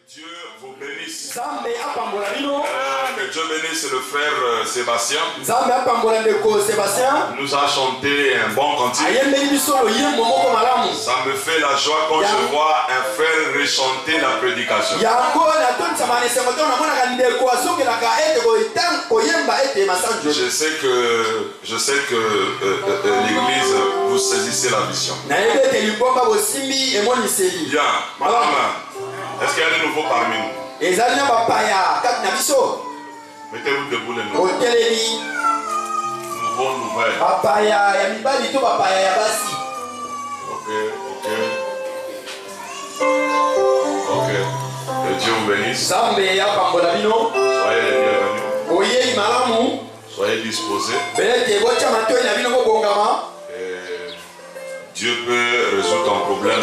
Dieu vous bénisse. Que Dieu bénisse le frère Sébastien. Sébastien Nous a chanté un bon cantique. Ça me fait la joie quand je vois un frère rechanter la prédication. Je sais que l'église, vous saisissez la vision. Bien. Est-ce qu'il y a de nouveaux parmi nous? Mettez-vous debout les nouveaux. Nouveau, nouvelle. Ok. Que Dieu vous bénisse. Soyez les bienvenus. Soyez disposés. Dieu peut résoudre ton problème.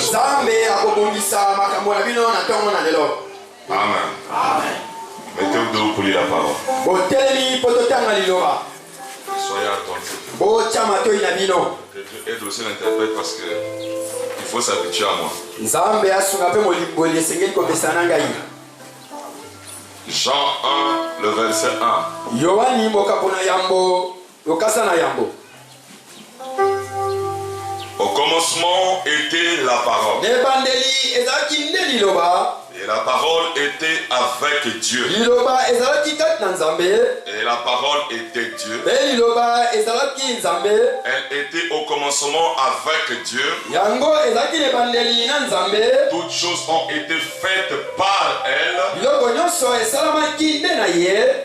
Amen. Mettez-vous debout pour lire la parole. Soyez attentifs. Que Dieu aide aussi l'interprète parce que il faut s'habituer à moi. Jean 1, le verset 1. Au commencement était la parole. Et la parole était avec Dieu. Et la parole était Dieu. Elle était au commencement avec Dieu. Toutes choses ont été faites par elle.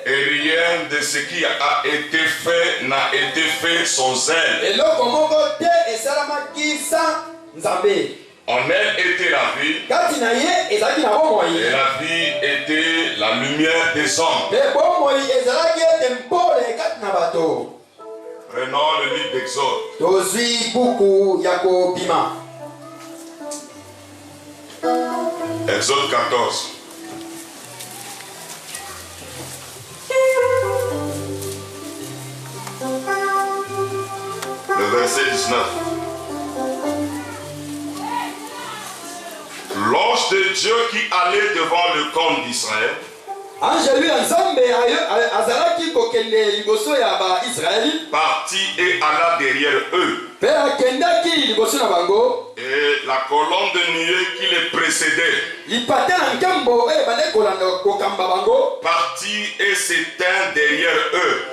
Et rien de ce qui a été fait n'a été fait sans elle. En elle était la vie. Et la vie était la lumière des hommes. Prenons le livre d'Exode. Exode 14. Le verset 19. L'ange de Dieu qui allait devant le camp d'Israël partit et alla derrière eux. Et la colonne de nuée qui les précédait partit et s'éteint derrière eux.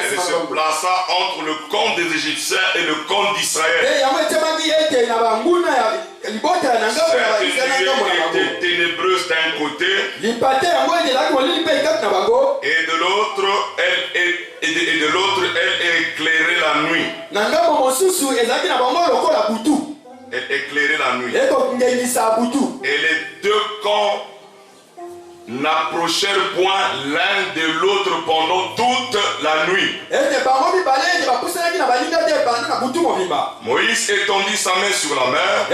Elle se plaça entre le camp des Égyptiens et le camp d'Israël. Cette nuée était ténébreuse d'un côté et de l'autre elle éclairait la nuit. Elle éclairait la nuit. Et les deux camps n'approchèrent point l'un de l'autre pendant toute la nuit. Moïse étendit sa main sur la mer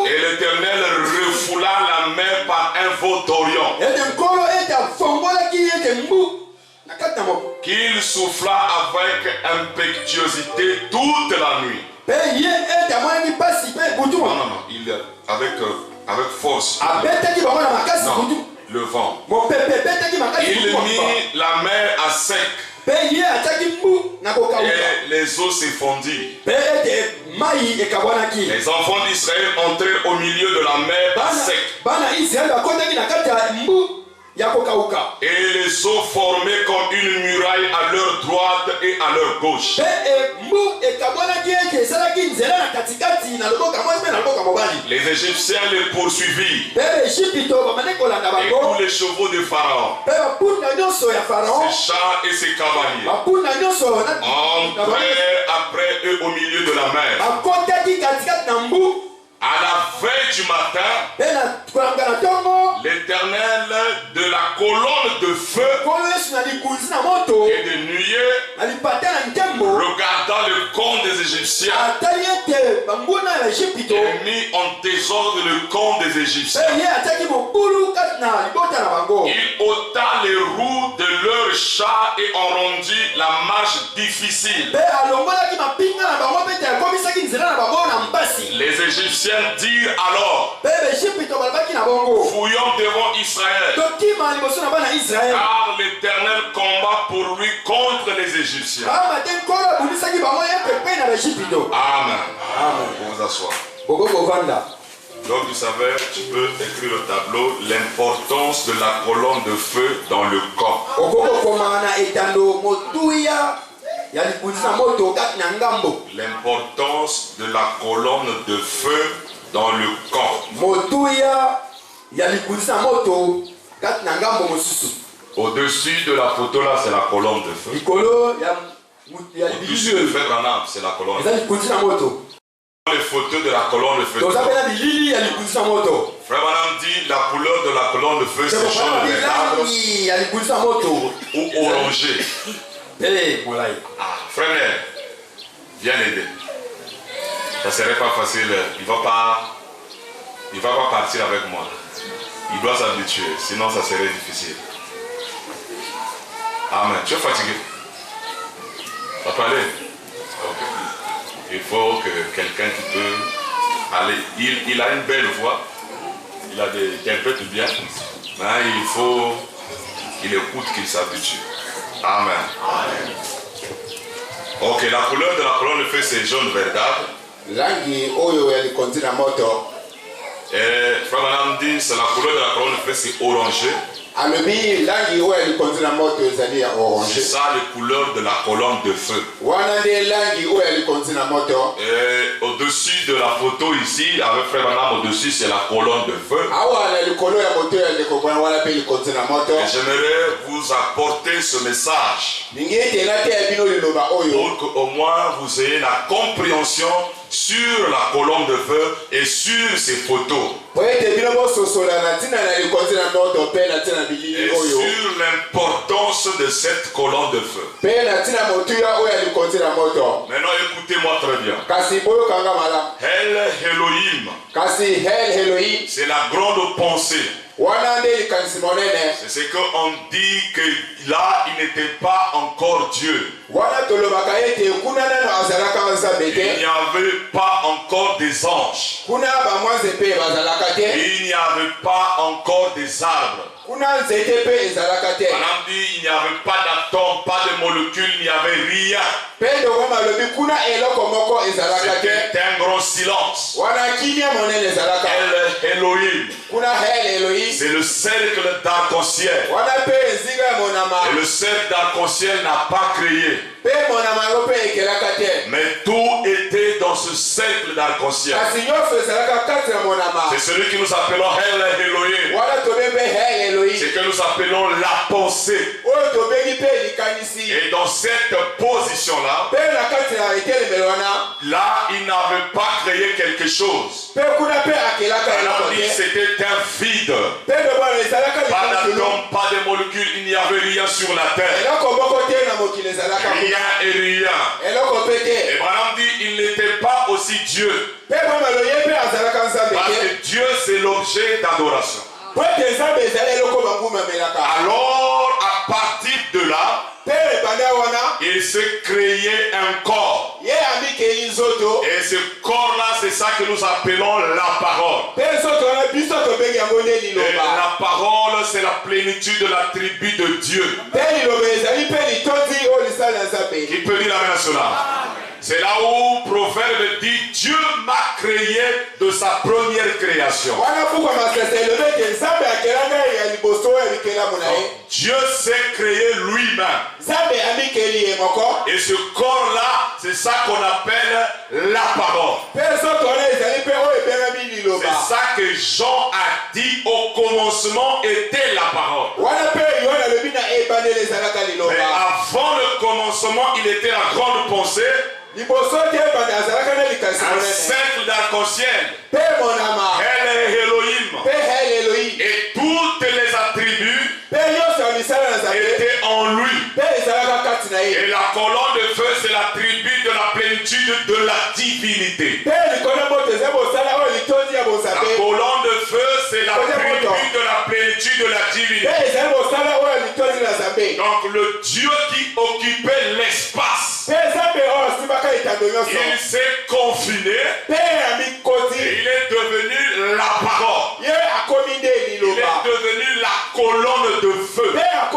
et l'Éternel refoula la mer par un vent d'Orient qu'il souffla avec impétuosité toute la nuit. Non, avec force. Non, le vent. Il mit la mer à sec. Et les eaux se fondirent. Les enfants d'Israël entrèrent au milieu de la mer à sec. Et les eaux formaient comme une muraille à leur droite et à leur gauche. Les Égyptiens les poursuivirent. Et tous les chevaux de Pharaon, ses chars et ses cavaliers, entrèrent après eux au milieu de la mer. À la veille du matin, l'Éternel de la colonne de feu et de nuée regarda le camp des Égyptiens et mis en désordre le camp des Égyptiens. Il ôta les roues de leurs chars et en rendit la marche difficile. Les Égyptiens dirent alors: fouillons devant Israël, car l'Éternel combat pour lui contre les Égyptiens. Amen. Vous vous asseoir. Donc tu savais, tu peux écrire le tableau, l'importance de la colonne de feu dans le camp. L'importance de la colonne de feu dans le camp. Au-dessus de la photo là, c'est la colonne de feu. Au-dessus de feu Branham, c'est la colonne de feu. Les photos de la colonne de feu. Frère Branham dit la couleur de la colonne de feu, c'est jaune verdâtre ou orangé. Frère, viens l'aider. Ça serait pas facile. Il va pas partir avec moi. Il doit s'habituer, sinon ça serait difficile. Amen. Tu es fatigué? Ça peut aller? Okay. Il faut que quelqu'un qui peut aller. Il a une belle voix. Il interprète bien. Mais il faut qu'il écoute, qu'il s'habitue. Amen. Amen. Ok, la couleur de la colonne de feu, c'est jaune verdâtre. Et Frère Branham dit c'est la couleur de la colonne de feu, c'est orangé. C'est ça les couleurs de la colonne de feu. Et au-dessus de la photo ici, avec Frère Branham au-dessus, c'est la colonne de feu. Et j'aimerais vous apporter ce message pour qu'au moins vous ayez la compréhension sur la colonne de feu et sur ces photos. Et sur l'importance de cette colonne de feu. Maintenant écoutez-moi très bien. El Elohim, c'est la grande pensée. C'est ce qu'on dit que là il n'était pas encore Dieu. Il n'y avait pas encore des anges. Il n'y avait pas encore des arbres. On a dit il n'y avait pas d'atomes, pas de molécules, il n'y avait rien. C'était un grand silence. El Elohim, c'est le cercle d'arc-en-ciel. Et le cercle d'arc-en-ciel n'a pas créé. Mais tout était dans ce cercle d'arc-en-ciel. C'est celui que nous appelons El Elohim. C'est que nous appelons la pensée. Et dans cette position-là, là, il n'avait pas créé quelque chose. Alors, c'était un vide. Pas d'atomes, pas de molécules, il n'y avait rien sur la terre. Rien et rien. Et Branham dit il n'était pas aussi Dieu. Parce que Dieu c'est l'objet d'adoration. Alors à partir de là, il se créait un corps. Et ce corps-là, c'est ça que nous appelons la parole. Et la parole, c'est la plénitude de l'attribut de Dieu. Qui peut dire amen à cela? C'est là où le proverbe dit Dieu m'a créé de sa première création. Dieu s'est créé lui-même. Et ce corps-là, c'est ça qu'on appelle la parole. C'est ça que Jean a dit au commencement était la parole. Mais avant le commencement, il était la grande pensée. Un cercle d'arc-en-ciel. El Elohim. Et toutes les attributs étaient en lui. Et la colonne de feu, c'est l'attribut de la plénitude plénitude de la divinité. La colonne de feu, c'est la tribune de la plénitude de la divinité. Donc le Dieu qui occupait l'espace, il s'est confiné et il est devenu la parole. Il est devenu la colonne de feu. La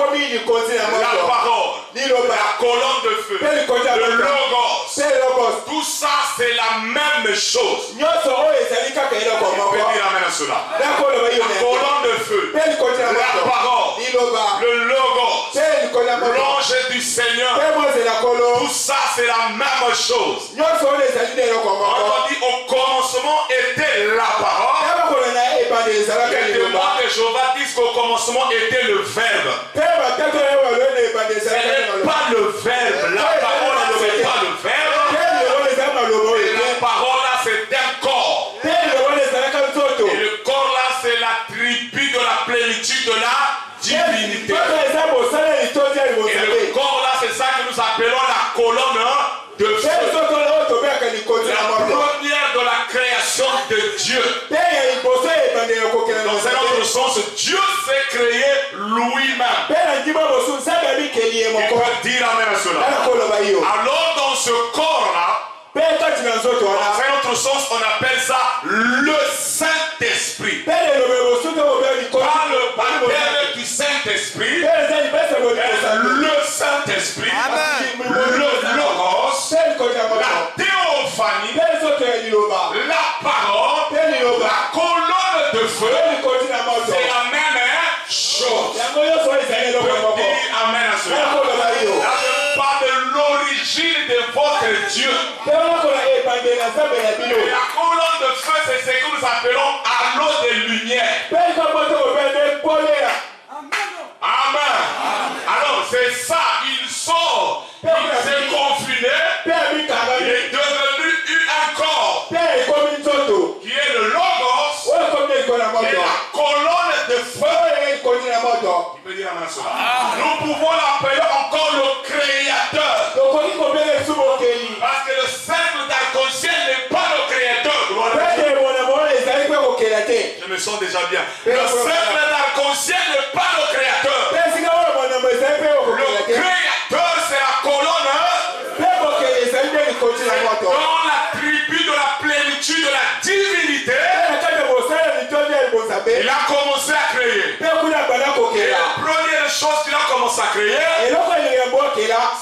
parole, la colonne de feu, le logos. Tout ça c'est la même chose. On peut dire amen à cela. La colonne de feu, la parole, le logos, l'ange du Seigneur. Tout ça c'est la même chose. On dit au commencement était la parole. Les témoins de Jéhovah disent qu'au commencement était le verbe. Ce n'est pas le verbe. La parole là, c'est pas le verbe. Et la parole là, c'est un corps. Et le corps là, c'est l'attribut de la plénitude de la divinité. Et le corps là, c'est ça que nous appelons la colonne de feu. La première de la création de Dieu. Dans un autre sens, Dieu s'est créé lui-même. Il peut dire amen à cela. Alors dans ce corps-là, dans un autre sens, on appelle ça le Saint-Esprit. Par le baptême du Saint-Esprit, le Saint-Esprit, le Logos, la théophanie, la parole, la colonne de feu, c'est la même chose. On peut dire amen à cela. Là, je parle de l'origine de votre Dieu. La colonne de feu, c'est ce que nous appelons halo de lumière. Amen. Alors, c'est ça, il sort, il s'est confiné, il est devenu un corps qui est le logos et la colonne de feu. Il peut dire amen à cela. Nous pouvons l'appeler encore le créateur. Parce que le cercle d'arc-en-ciel n'est pas le créateur. Je me sens déjà bien. Le cercle d'arc-en-ciel n'est pas le créateur. Le créateur, c'est la colonne. Dans la tribu de la plénitude de la divinité, il a commencé à créer. Et la première chose qu'il a commencé à créer,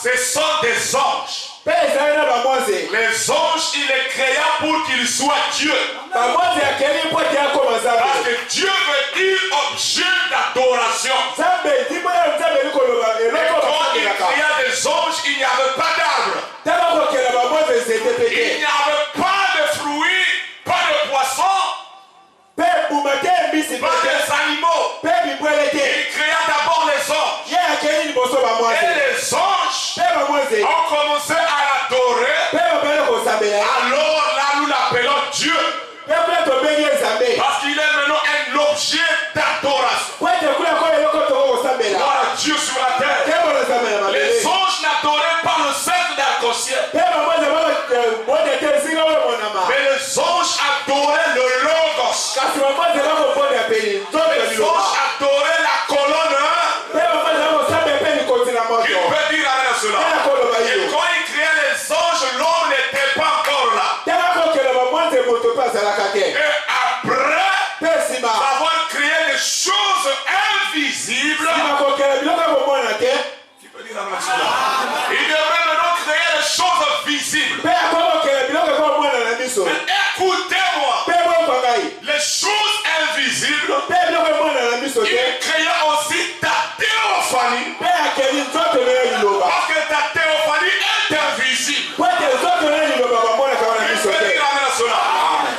ce sont des anges. Les anges, il les créa pour qu'ils soient Dieu. Parce que Dieu veut dire objet d'adoration. Et quand il créa des anges, il n'y avait pas d'arbre. Il n'y avait pas de fruits, pas de poissons, pas des animaux. Il créa d'abord les anges. Et les anges ont commencé à l'adorer. Alors là, nous l'appelons Dieu. Parce qu'il est maintenant un objet d'adoration. Voilà Dieu sur la terre. Les anges n'adoraient pas le cercle d'arc-en-ciel. Mais les anges adoraient le logos. Les anges adoraient la colonne. Il peut dire amen à cela. Et quand il créait les anges, l'homme n'était pas encore là. Et après avoir créé les choses invisibles, tu peux dire amen à cela. Il devait maintenant créer les choses visibles. Mais écoutez-moi, les choses invisibles, il créa aussi ta théophanie. Parce que ta théophanie est invisible. Il peut dire amen à cela.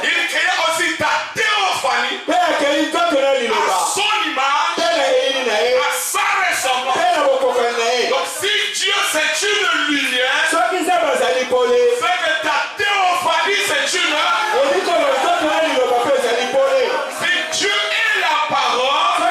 Il créa aussi ta théophanie à son image, à sa ressemblance. Donc si Dieu c'est une lumière, c'est que ta théophanie c'est une. Si Dieu est la parole,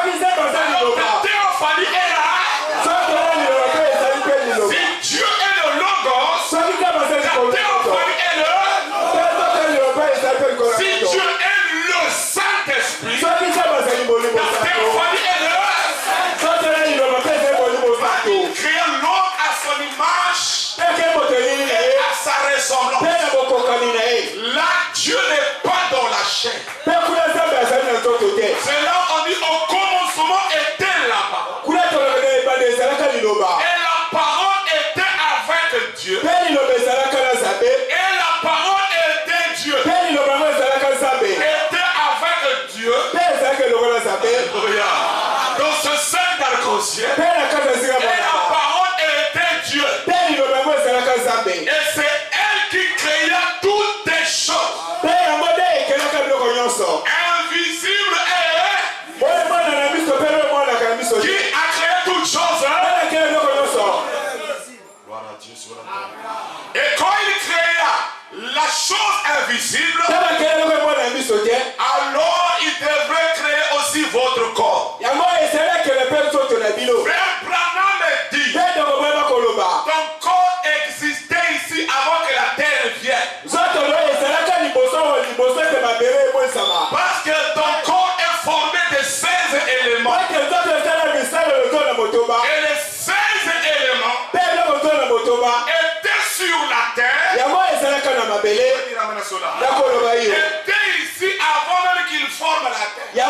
était ici avant même qu'il forme la terre. Il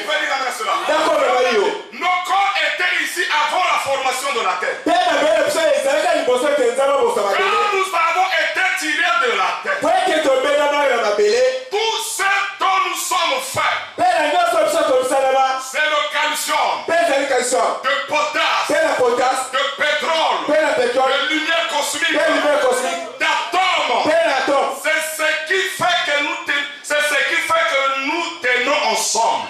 peut dire amen à cela. Nos corps étaient ici avant la formation de la terre. Quand nous avons été tirés de la terre, tout ce dont nous sommes faits, c'est le calcium, de potasse, de pétrole, de lumière cosmique, d'atomes. C'est ce qui fait que nous tenons ensemble.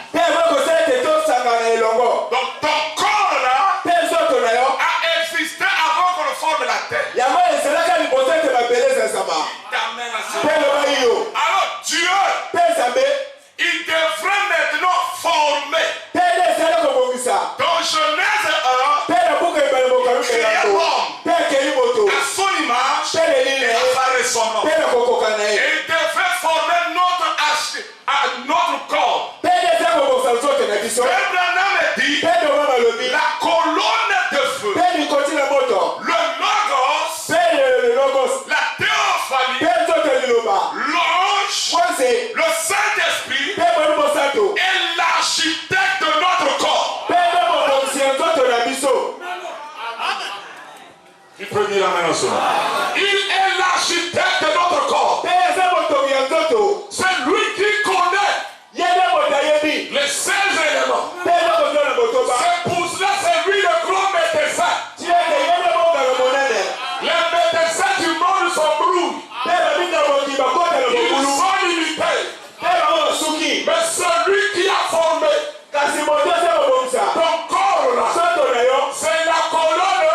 Donc ton corps là a existé avant qu'on ne forme la terre. Amen à cela. Alors Dieu, il devrait maintenant former. Dans Genèse 1, il créa l'homme à son image et à sa ressemblance. Et il devait former notre corps. Frère Branham dit la colonne de feu, le logos, la théophanie, l'ange, le Saint-Esprit et l'architecte de notre corps. Il peut dire amen à cela. Il est l'architecte de notre corps. C'est lui qui connaît les 16 éléments. C'est pour cela, c'est lui le grand médecin. Les médecins du monde sont brouillés. Ils sont limités. Mais celui qui a formé ton corps là, c'est la colonne.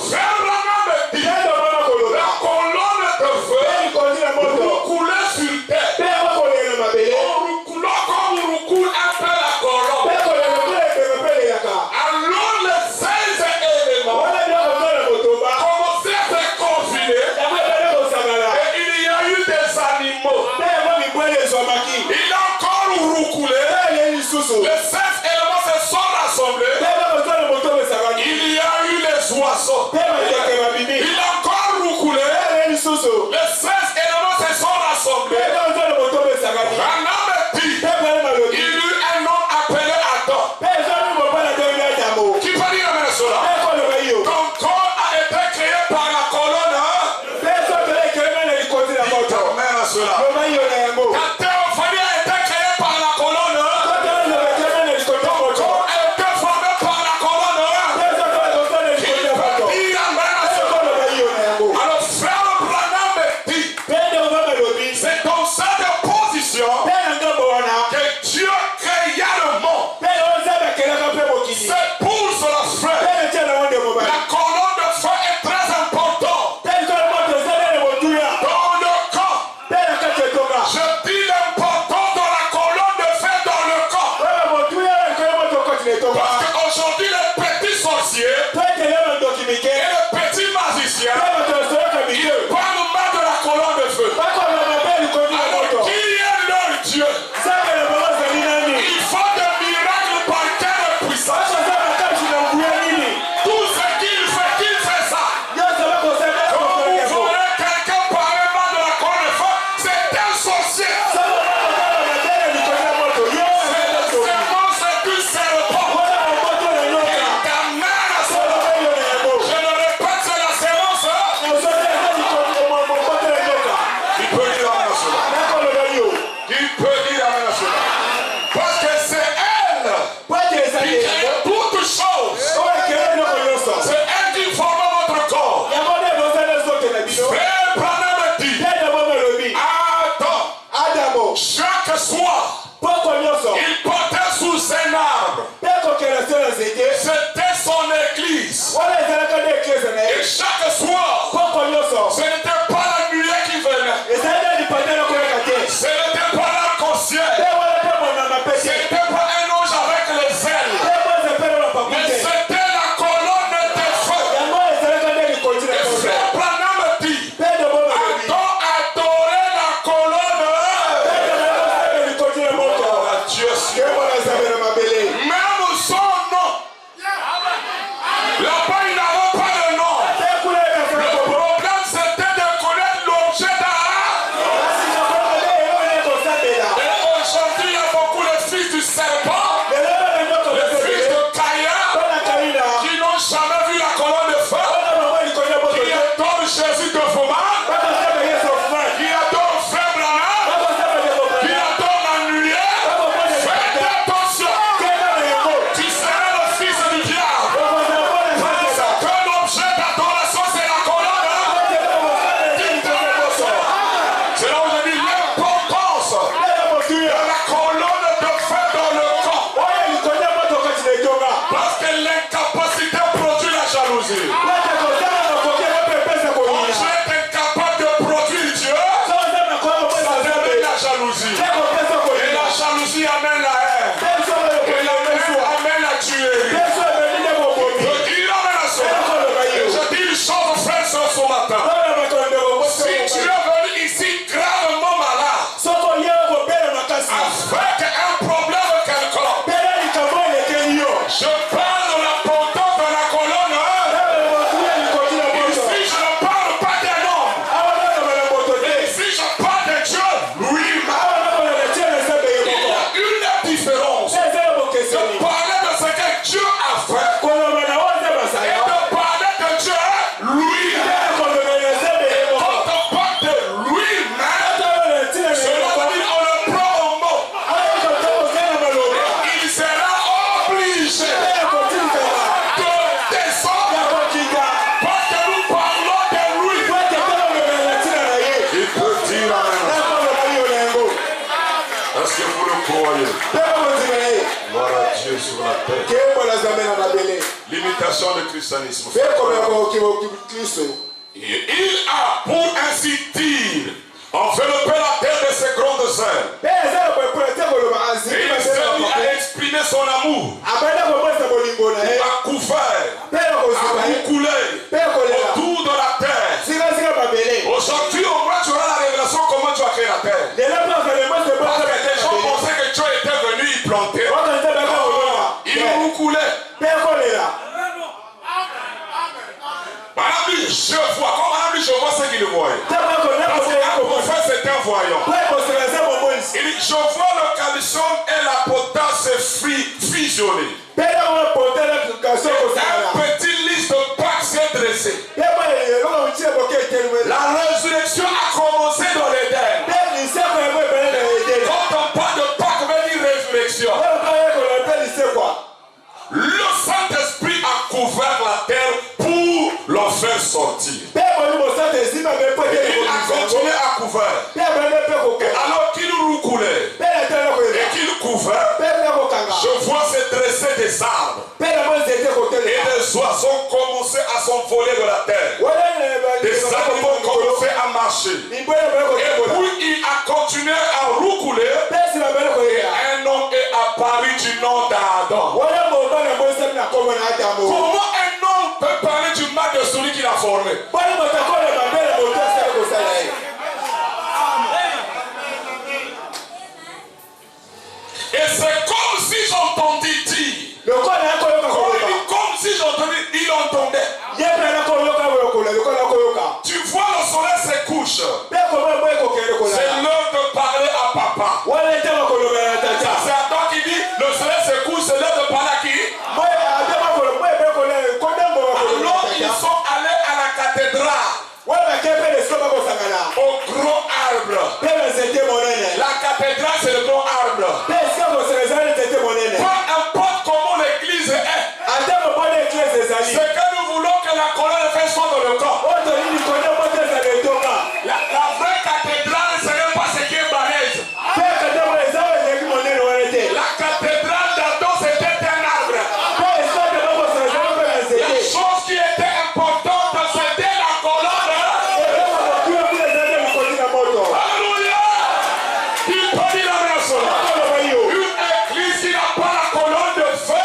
Frère Branham dit, la colonne de feu coulait sur terre. Comme on coule un peu la colonne. Alors les 16 éléments commençaient à se confiner. Et il y a eu des animaux. Il a encore roucoulé. Les 16 éléments se sont rassemblés. Il y a eu les oiseaux. Il a encore roucoulé. Les 16 éléments se sont rassemblés. Branham dit, il y eut un homme appelé Adam. Qui peut dire amen à cela? Ton corps a été créé par la colonne. Amen à cela. Ta théophanie a été créée par la colonne. Ton corps a été formé par la colonne. Qui peut dire amen à cela? Alors frère Branham dit, c'est dans cette position que Dieu créa le monde. C'est pour cela, frère, la colonne de feu est très importante dans le corps. la colonne de feu dans le camp. Parce que l'incapacité produit la jalousie. Quand tu es incapable de produire Dieu, ça devient la jalousie. Et la jalousie amène la haine. Et la haine amène la tuerie. Je dis une chose, frère, ce matin. Si tu es venu ici gravement malade, avec un problème quelconque, je parle de la portance de la colonne. Ici, je ne parle pas d'un homme. Ici, je parle de Dieu lui-même. Il y a une différence de parler de ce que Dieu a fait et de parler de Dieu lui-même. Et quand on parle de lui-même, cela veut dire on le prend au mot. Il sera obligé de descendre parce que nous parlons de lui. Il peut dire amen. Est-ce que vous le croyez? Gloire à Dieu sur la terre. L'imitation du christianisme. Il a, pour ainsi dire, enveloppé la terre de ses grandes ailes. Et il s'est mis à exprimer son amour. Il a couvert, a coucoulé autour de la terre. Aujourd'hui, au moins, tu auras la révélation comment tu as créé la terre. Parce que les gens pensaient que Dieu était venu y planter. Il roucoulait. Madame lui, je vois. Comme madame lui, je vois ce qu'il voyait. Parce qu'un prophète, c'est un voyant. Il dit, je vois le calcium et la potasse fusionner. Un petit liste de Pâques s'est dressé. La résurrection a commencé dans l'Éden. Quand on parle de Pâques, on veut dire résurrection. Le Saint-Esprit a couvert la terre pour l'en faire sortir. Il a continué à couvrir. Alors qu'il roucoulait et qu'il couvrait, je vois se dresser des arbres. Et des oiseaux commençaient à s'envoler de la terre. Des arbres ont commencé à marcher. Et puis il a continué à roucouler. Et un homme est apparu du nom d'Adam. Comment un homme peut parler du mal de celui qui l'a formé? Et c'est comme si j'entendais dire. Comme si j'entendais, il entendait. Tu vois le soleil se couche. C'est l'heure de parler à papa. C'est à toi qui dit, le soleil se couche, c'est l'heure de parler à qui? Alors ils sont allés à la cathédrale. Au gros arbre. La cathédrale, c'est le gros arbre. Peu importe comment l'église est, c'est que nous voulons que la colonne fasse soit dans le corps. La vraie cathédrale, ce n'est pas ce qui est balèze. La cathédrale d'Adam, c'était un arbre. La chose qui était importante, c'était la colonne. Alléluia. Il peut dire la même chose. Une église qui n'a pas la colonne de feu,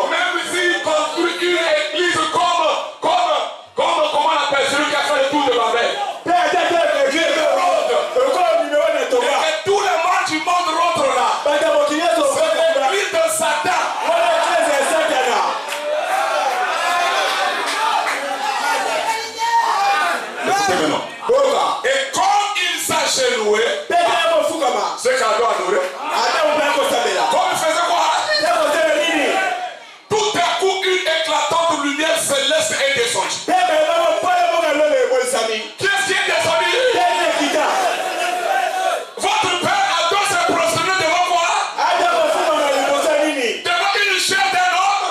même s'il construit une église comme comment on appelle celui qui a fait le tour de Babel. Et tous les morts du monde rentrent là. C'est l'église de Satan. Écoutez maintenant. Et quand il s'agenouait, c'est qu'elle doit adorer. Comme il faisait quoi? Tout à coup, une éclatante lumière céleste est descendue. Qu'est-ce qui est descendu? Votre père Adam s'est prosterné devant moi. Devant une chair d'un homme.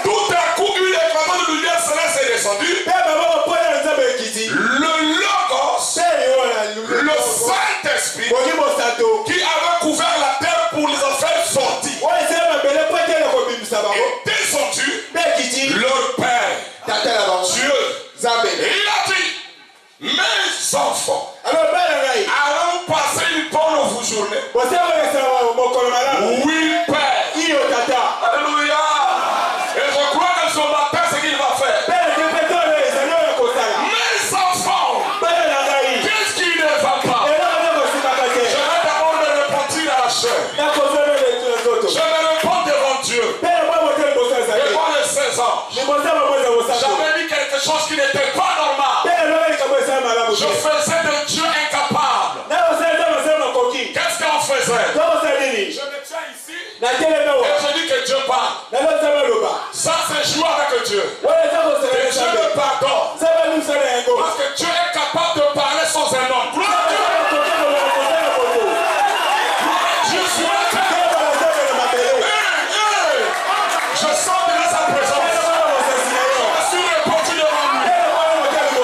Tout à coup, une éclatante lumière céleste est descendue. qui avait couvert la terre pour les en faire sortir. Et descendu leur Père, Dieu. Et il a dit, mes enfants, allons passer une bonne journée. Oui, Père. Alléluia. Et je crois que ce matin, c'est ce qu'il va faire. Mes enfants, qu'est-ce qui ne va pas? Je vais d'abord me repentir à la chair. Je me repens devant Dieu. Devant les 16 ans. J'avais dit quelque chose qui n'était pas normal. Je faisais de Dieu incapable. Qu'est-ce qu'on faisait? Je me tiens ici et je dis que Dieu parle. Ça c'est jouer avec Dieu. Que Dieu me pardonne. Parce que Dieu est capable de parler sans un homme. Gloire à Dieu. Dieu sur la terre. Je sens déjà sa présence. Je me suis répandu devant lui.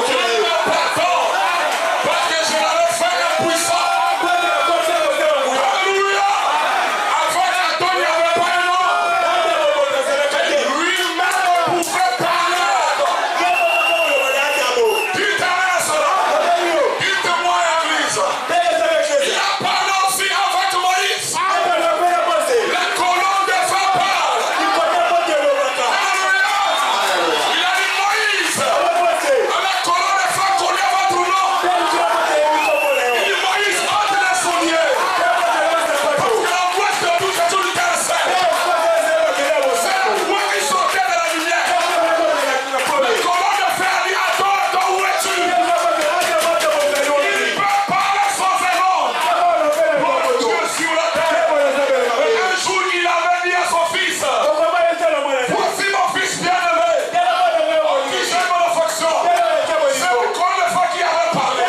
Dieu me pardonne. Parce que je l'avais fait impuissant. Alléluia. Avant qu'Adam n'y avait pas un homme. Lui-même pouvait parler à Adam. Dites-moi cela. Dites-moi l'église. Il a parlé aussi avec Moïse. La colonne de feu parle. Alléluia. Il a dit Moïse. La colonne de feu connaît votre nom. Il dit Moïse, entre les sonniers. Parce que la voix de tout c'est tout l'universel. C'est la voix qui sortait de la lumière. La colonne de feu a dit Attends, où es-tu? Il peut parler sans un homme. Dieu sur la terre. Et un jour il avait dit à son fils, voici mon fils bien-aimé. Qui j'aime mon affection. C'est le corps de feu qui avait parlé.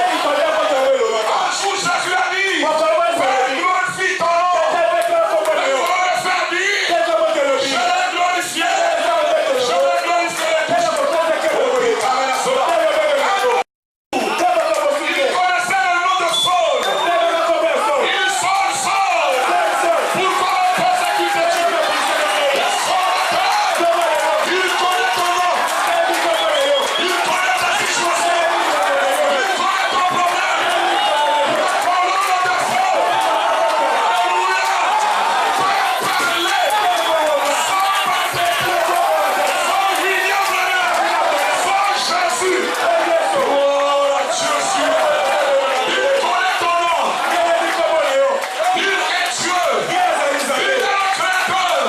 Un jour Jésus a dit, Père, glorifie ton nom. Le corps de feu a dit, je l'ai glorifié. Je l'ai glorifié. Amen à cela. Il connaissait le nom de Saul. Il Saul. Pourquoi le persécuter? Il connaît ton nom. Il connaît ta situation. Il connaît ton problème. Colonne de feu. Alléluia. Parlez. Sans parler. Sans ignorer. Sans Jésus. Oh, Dieu sur la terre. Il connaît ton nom. Il est Dieu. Il est le Créateur.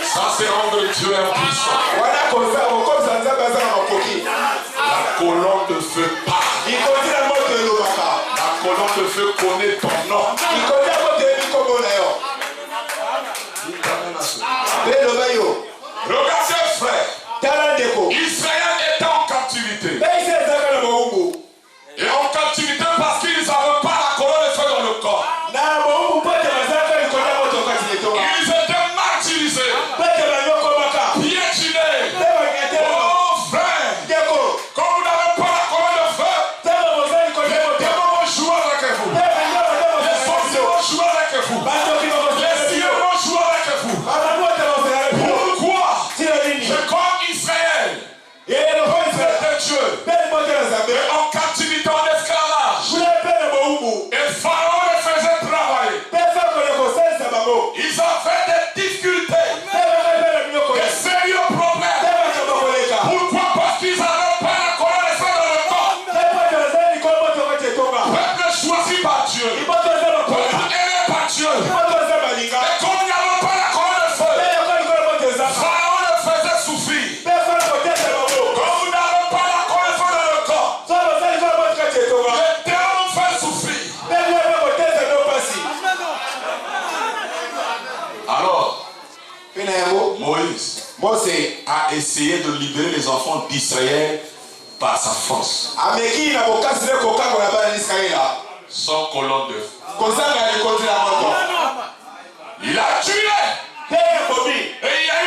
Ça c'est rendre Dieu impuissant. La colonne de feu parle. La colonne de feu connaît ton nom. Regardez frère. Israël était en captivité. Et en captivité parce qu'ils n'avaient pas la colonne de feu dans le corps. Ils étaient martyrisés, piétinés. Oh frère, quand vous n'avez pas la colonne de feu, les démons vont jouer avec vous. Les sorciers vont jouer avec vous. Les cieux vont jouer avec vous. Pourquoi? C'est comme Israël. C'était Dieu. Et en captivité, en esclavage. Et Pharaon les faisait travailler. Ils avaient des difficultés, des sérieux problèmes. Pourquoi? Parce qu'ils n'avaient pas la colonne de feu dans le corps. Peuple choisi par Dieu, peuple aimé par Dieu. Et comme il n'y avait pas la colonne de feu, Pharaon les faisait souffrir. Comme vous n'avez pas la colonne de feu dans le corps, les démons fait souffrir. Alors, Moïse a essayé de libérer les enfants d'Israël par sa force. Sans colonne de feu. Il a tué. Et il y a eu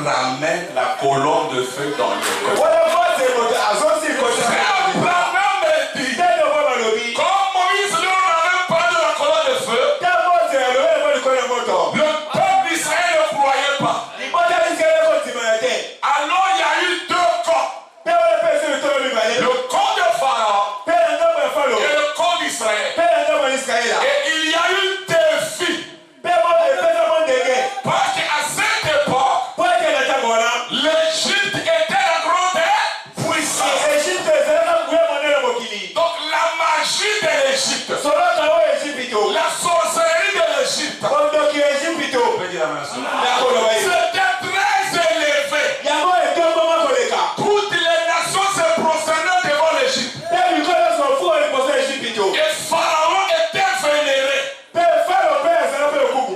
ramène la colonne de feu dans le corps. Comme Moïse ne ramène pas de la colonne de feu, le peuple d'Israël ne croyait pas. Alors il y a eu deux camps. Le camp de Pharaon et le camp d'Israël. Et il y a eu des filles. Parce qu'à cette époque, l'Égypte était la grande puissance. Donc la magie de l'Égypte, la sorcellerie de l'Égypte, c'était très élevé. Toutes les nations se prosternaient devant l'Égypte. Et Pharaon était vénéré.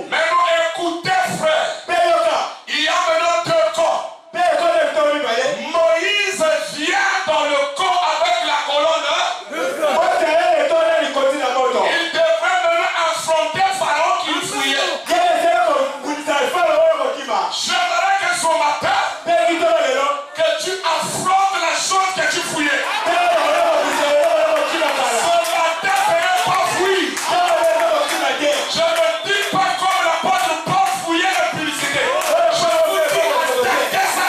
Maintenant écoutez frère, il y a maintenant deux camps. Moïse vient dans le camp avec la colonne. Il devrait maintenant affronter Pharaon qui fouillait. J'aimerais que ce matin, que tu affrontes la chose que tu fouillais. Ce matin, fais pas fouiller. Je ne dis pas comme l'apôtre Paul fouiller la publicité. Je vous dis attaquez ça.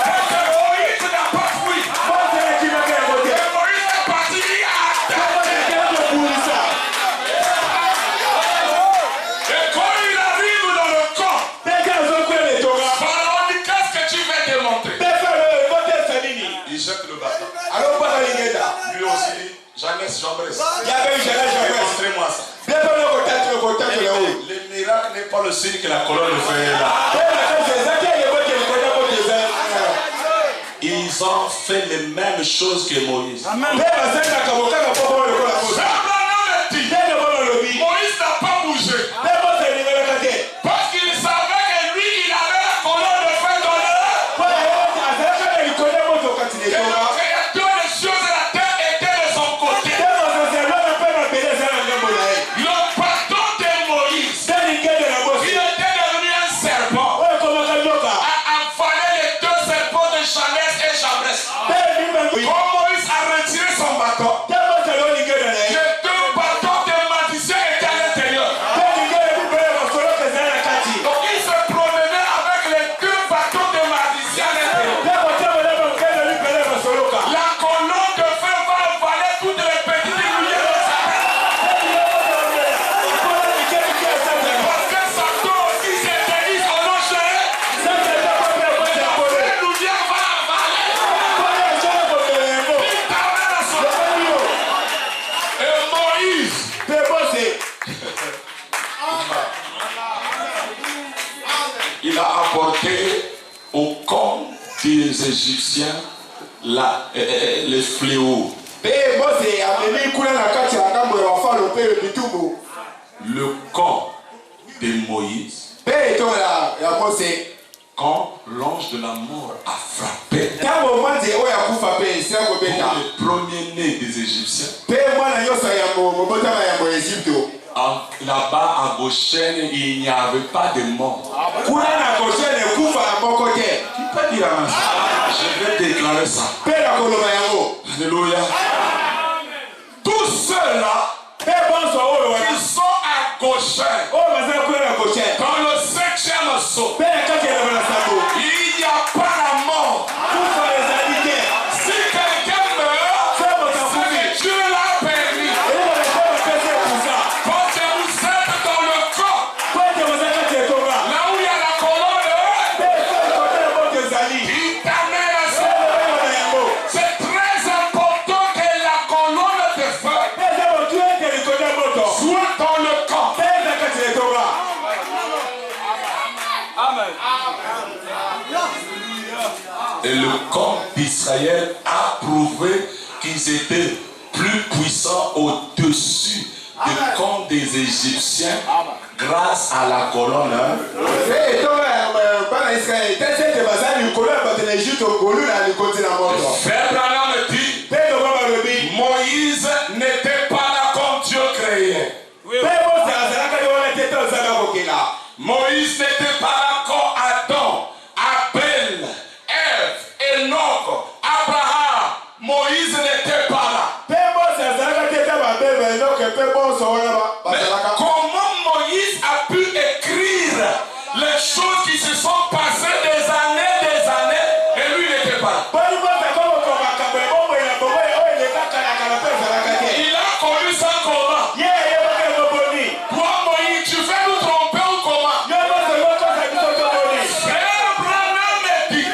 Parce que Moïse n'a pas fouillé. Et Moïse est parti à attaquer. Et quand il arrive dans le camp, Pharaon dit qu'est-ce que tu veux démontrer? Il jette le bâton. Lui aussi dit, Jeannès, j'embrasse. Montrez-moi ça. Le miracle n'est pas le signe que la colonne de feu est là. Ils ont fait les mêmes choses que Moïse. Moïse n'a pas bougé. Parce qu'il savait que lui, il avait la colonne de feu dans le. Que le créateur des cieux et la terre était de son côté. Le bâton de Moïse, il était devenu un serpent. A avalé les deux serpents de Jeannès et Jambres. Quand Moïse a retiré son bâton, les deux bâtons de magicien étaient à l'intérieur. Donc il se promenait avec les deux bâtons de magicien à l'intérieur. La colonne de feu va avaler toutes les petites lumières de Satan. Parce que Satan aussi s'interdit son nom cher. La vraie lumière va avaler. Il t'amène à son nom. Et Moïse, il a apporté au camp des Égyptiens les fléaux. Le camp de Moïse, quand l'ange de la mort a frappé pour le premier-né des Égyptiens, là-bas à Goshen, il n'y avait pas de mort. Qui peut dire amen? Je vais déclarer ça. Alléluia. Tous ceux-là qui sont à Goshen, dans le 7e saut, il n'y a pas la mort. Si quelqu'un meurt, c'est que Dieu l'a permis. Parce que vous êtes dans le camp, là où il y a la colonne, il t'amène à ça. C'est très important que la colonne de feu soit dans le camp. Et le camp d'Israël a prouvé qu'ils étaient plus puissants au-dessus du camp des Égyptiens grâce à la colonne. Frère Branham dit, Moïse n'était pas là comme Dieu créait. comment Moïse a pu écrire les choses qui se sont passées des années et lui n'était pas là? Il a connu ça comment? Toi Moïse, tu fais nous tromper ou comment? Frère Branham me dit,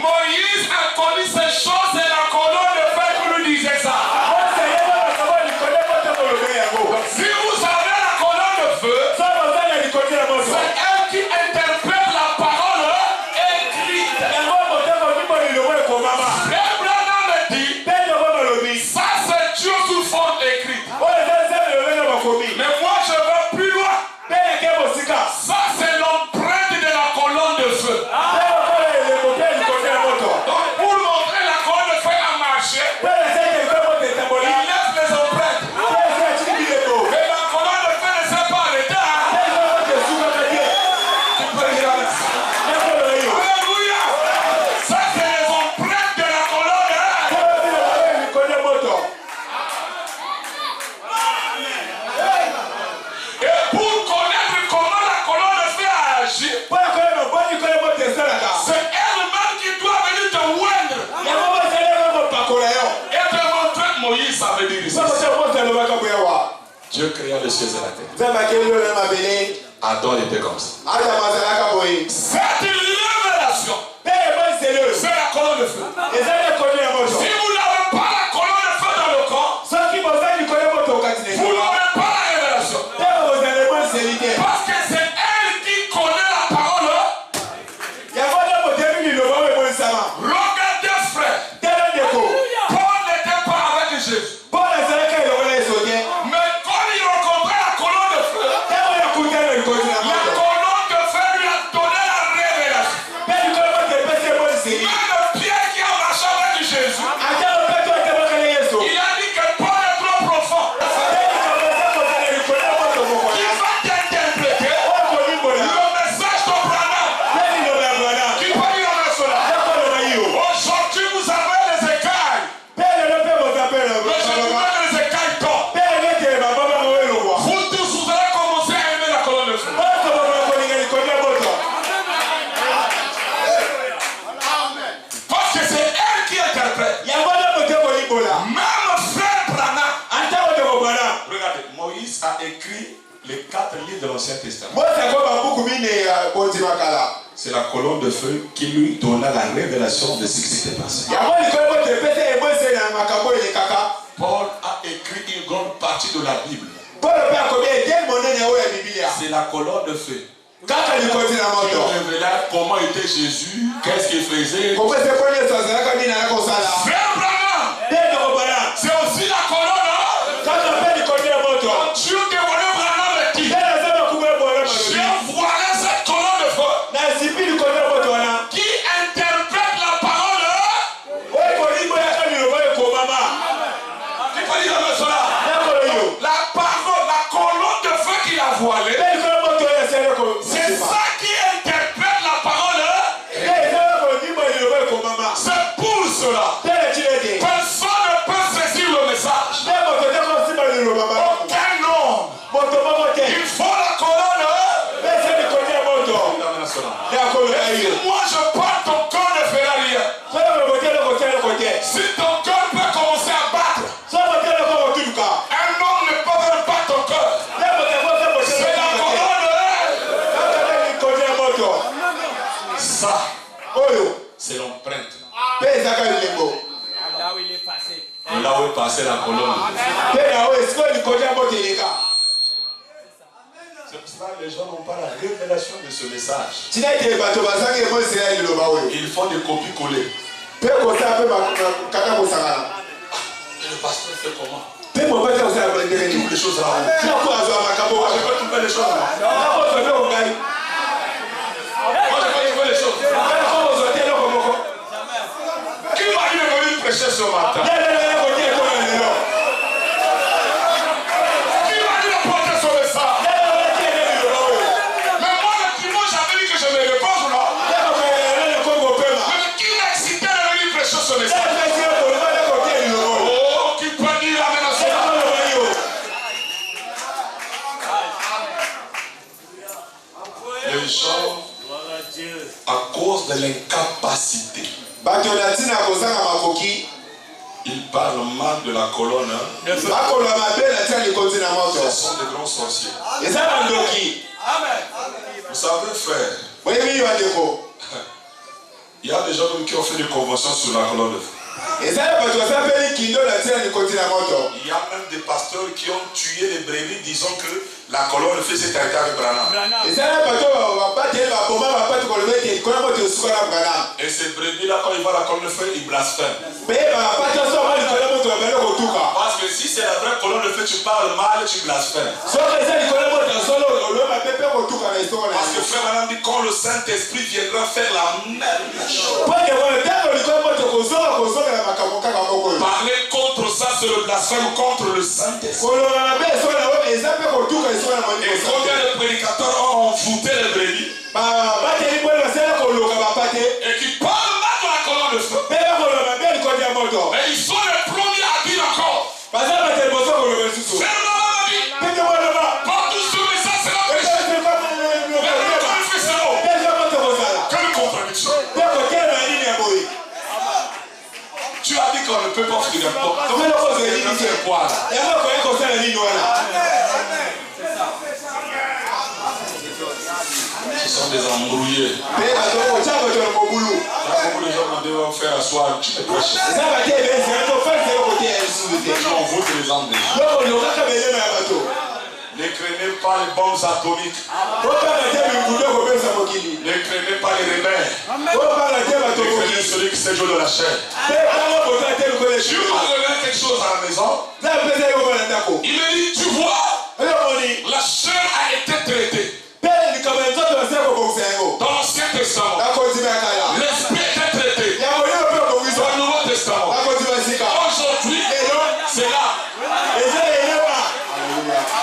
Moïse a connu ces choses et la colonne de feu qui lui disait ça. Si vous avez la colonne de feu, c'est elle qui interprète la parole écrite. Frère Branham me dit, ça c'est Dieu sous forme écrite. Mais moi je vais plus loin. Ça c'est l'empreinte de la colonne de feu. Donc pour montrer la colonne de feu a marché, il laisse les empreintes. Et la colonne de feu ne s'est pas arrêtée. Alléluia. Ça c'est les empreintes de la colonne. Et pour connaître comment la colonne de feu a agi, c'est elle-même qui doit venir te oindre et te montrer. Moïse, ça veut dire ici. Dieu créa les cieux et la terre. Adam était comme ça. Cette révélation, c'est la colonne de feu. Si vous n'avez pas la colonne de feu dans le corps, vous n'aurez pas la révélation. Parce que c'est elle qui connaît la parole. Regardez frère, Paul n'était pas avec Jésus. Mais quand il rencontrait la colonne de feu, la colonne de feu lui a donné la révélation. Même Pierre qui a marché avec Jésus, il a dit que Paul est trop profond. Il va t'interpréter le message de Branham. Qui peut dire cela? Aujourd'hui vous avez les écailles. Mais je vous mets les écailles tombent. Vous tous vous allez commencer à aimer la colonne de feu. Parce que c'est elle qui interprète. Même frère Branham. Regardez, Moïse a écrit les 4 livres de l'Ancien Testament. C'est la colonne de feu qui lui donna la révélation de ce qui s'était passé. Paul a écrit une grande partie de la Bible. C'est la colonne de feu qui révéla comment était Jésus, qu'est-ce qu'il faisait. Frère Branham, c'est aussi la colonne. Dieu que Branham me dit, je voilà cette colonne de feu qui interprète la parole. Qui peut dire cela? La parole, la colonne de feu qu'il a voilée, c'est ça qui interprète la parole. C'est pour cela. Personne ne peut saisir le message. Aucun homme. Il faut la colonne. Moi je parle, ton cœur ne fera rien. Si ton cœur peut commencer à battre, un homme ne peut même pas ton cœur. C'est la colonne. Ça, c'est l'empreinte. Là où est passée la colonne. C'est pour cela que les gens n'ont pas la révélation de ce message. Ils font des copies-coller. Et le pasteur fait comment? Il trouve les choses là. Je peux trouver les choses là. Moi je peux trouver les choses. Qui m'a dit de venir prêcher ce matin? Qui m'a dit de porter ce message? Mais moi le dimanche j'avais dit que je me repose là. Mais qui m'a excité de venir prêcher ce message? Oh, qui peut dire la menace? capacité. Il parle mal de la colonne. Ce sont des grands sorciers. Vous savez, frère, il y a des gens qui ont fait des conventions sur la colonne de feu. Il y a même des pasteurs qui ont tué les brebis disant que la colonne de feu s'est arrêtée avec Branham. Et ces brebis-là, quand ils voient la colonne de feu, ils blasphèment. Parce que si c'est la vraie colonne de feu, tu parles mal, tu blasphèmes. Parce que frère Branham dit quand le Saint-Esprit viendra faire la même chose. Parler contre ça, c'est le blasphème contre le Saint-Esprit. Et combien de prédicateurs ont envoûté les brebis et qui parlent mal de la colonne de feu. Mais ils sont les premiers à dire encore. Partout sur les ça, c'est la péché. Quelle contradiction. Tu as dit qu'on ne peut pas faire n'importe quoi. Ce sont des embrouillés. Il y a beaucoup de gens qui doivent faire asseoir, tu te prêches. On vote les âmes déjà. Ne craignez pas les bombes atomiques. Ne craignez pas les rebelles. Ne craignez celui qui s'est joué de la chair. Tu m'as révélé quelque chose à la maison. Il me dit, tu vois, la chair a été traitée. Dans l'Ancien Testament, l'esprit était traité. Dans le Nouveau Testament, aujourd'hui, c'est là.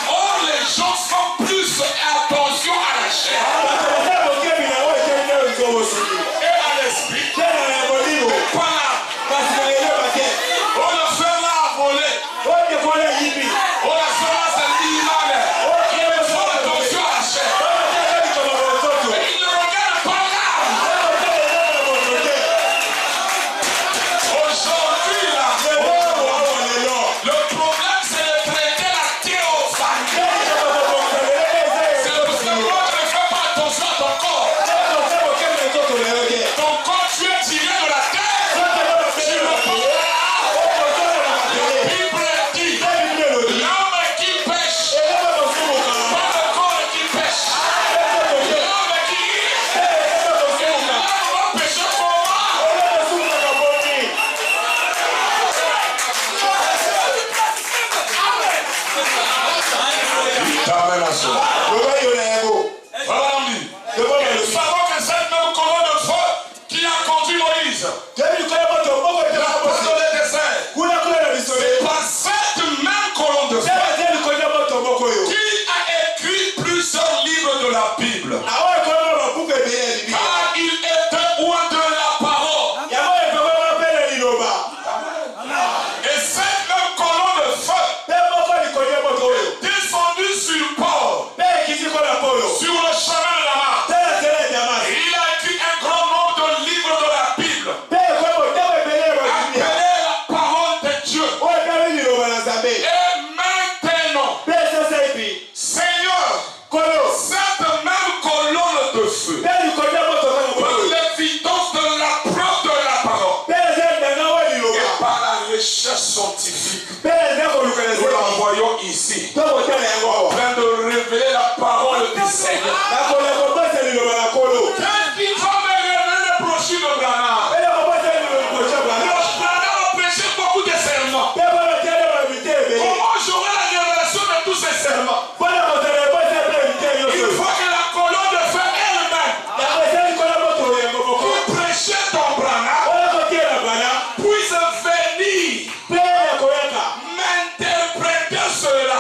Or, les gens font plus attention à la chair et à l'esprit. On a fait là à voler. On a fait là à se dire mal. Ils font attention à la chair. Scientifique. Nous l'envoyons ici. En train de révéler la parole du Seigneur. Qu'est-ce qui va me révéler le prochain de Branham? Branham a prêché beaucoup de serments. Comment j'aurai la révélation de tous ces serments? Il faut que la colonne de feu elle-même pour prêcher ton Branham puisse venir m'interpréter cela.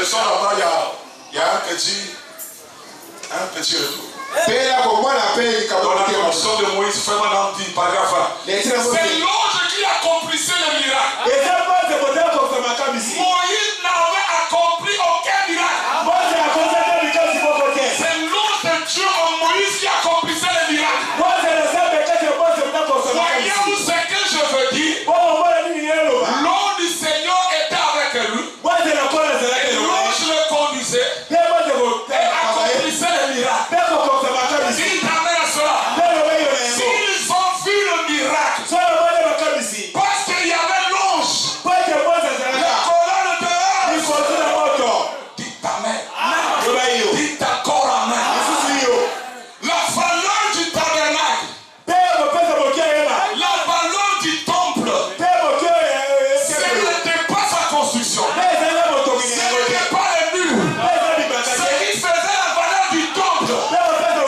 leçon là-bas, il y a un petit retour. Dans la commission de Moïse, fait maintenant dit, paragraphe 1. C'est l'ange qui accomplissait le miracle. Moïse n'avait accompli aucun miracle. C'est l'ange de Dieu en Moïse qui accomplissait le miracle. Voyez-vous ce que je veux dire? L'ange du Seigneur était avec lui. Et l'ange le conduisait et accomplissait le miracle. Dites amen à cela. S'ils ont vu le miracle, parce qu'il y avait l'ange, la colonne de l'ange. Dites amen. Dites encore amen. La valeur du tabernacle, la valeur du temple, ce n'était pas sa construction, ce n'était pas les murs. Ce qui faisait la valeur du temple,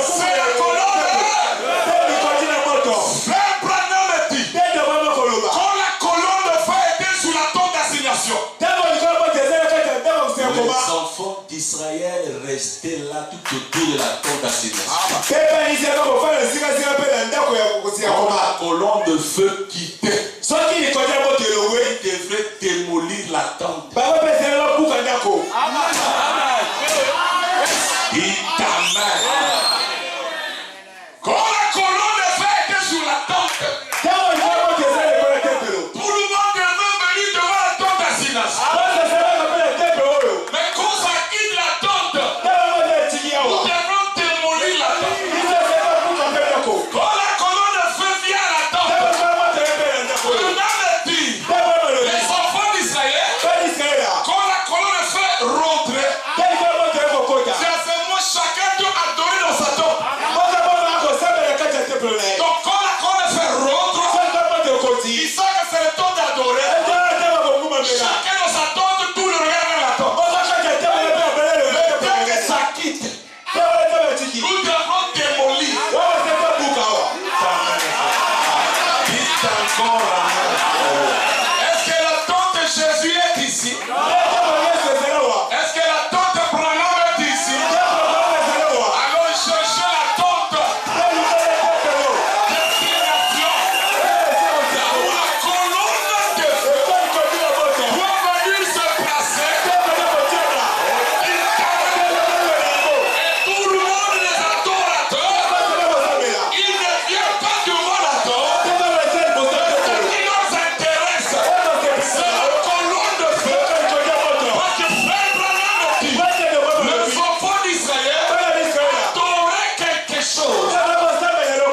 c'est la colonne. Frère Branham dit, quand la colonne de feu était sous la tente d'assignation, les enfants d'Israël restaient là tout autour de la tente d'assignation. Quand la colonne de feu quittait, ils devaient démolir la tente. Dites amen. quand la colonne de feu était sous la tente, tout le monde devait venir devant la tente d'assignation. Mais quand ça quitte la tente, nous devons démolir la tente. Quand la colonne de feu vient à la tente, le nom dit, les enfants d'Israël, quand la colonne de feu rentrait, sincèrement chacun doit adorer dans sa tente. Donc quand la colonne de feu rentre, il sait que c'est le temps d'adorer. Chacun dans sa tente, tout le regarde vers la tente. Mais dès que ça quitte, nous devons démolir. Dites encore amen. Est-ce que la tente de Jésus est ici? Est-ce que la tente de Branham est ici? Alors cherchez la tente destination. Où la colonne de feu doit venir se placer. Et tout le monde, les adorateurs, ils ne viennent pas devant la tente. Ce qui leur intéresse, c'est la colonne de feu. Parce que Frère Branham dit, les enfants d'Israël adoraient quelque chose.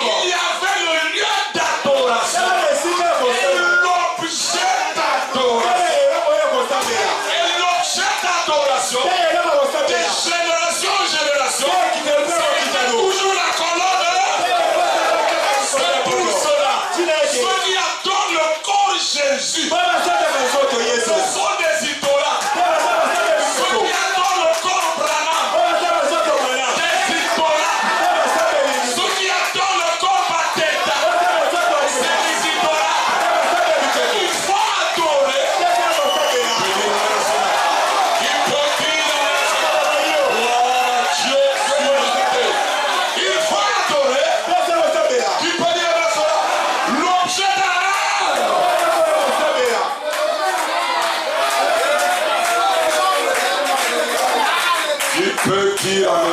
Il y avait le lieu d'adoration et l'objet d'adoration. Et l'objet d'adoration, de génération en génération, c'était toujours la colonne. C'est pour cela. Ceux qui adorent le corps de Jésus, ce sont des idolâtres. Ceux qui adorent le corps Branham, des idolâtres. Ceux qui adorent le corps Bateta, c'est des idolâtres. Il faut adorer. Il peut dire Dieu s'unité. Il faut adorer. Qui peut dire cela? L'objet d'art. Tu peux dire amen.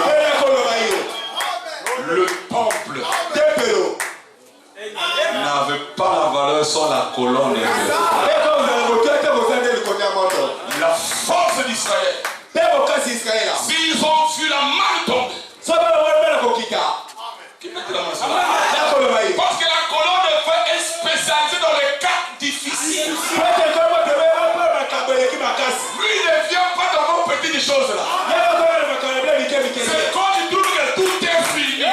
Le temple N'avait pas la valeur sans la colonne de feu. la force d'Israël. S'ils ont vu la main tomber, qui mettait la main sur la main? Parce que la colonne de feu est spécialisée dans les cas difficiles. Lui, il ne vient pas dans vos petites choses là. C'est quand il trouve que tout est fini.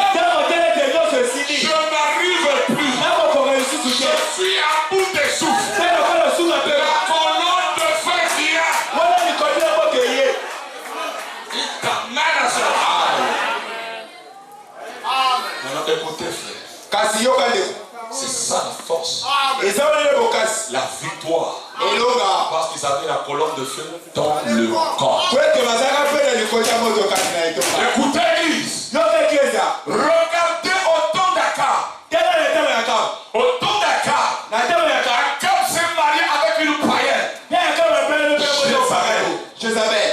Je n'arrive plus. Je suis à bout de souffle. La colonne de feu vient. Il t'amène à ce maintenant écoutez frère. C'est ça la force. La victoire. Parce qu'ils avaient la colonne de feu dans le corps.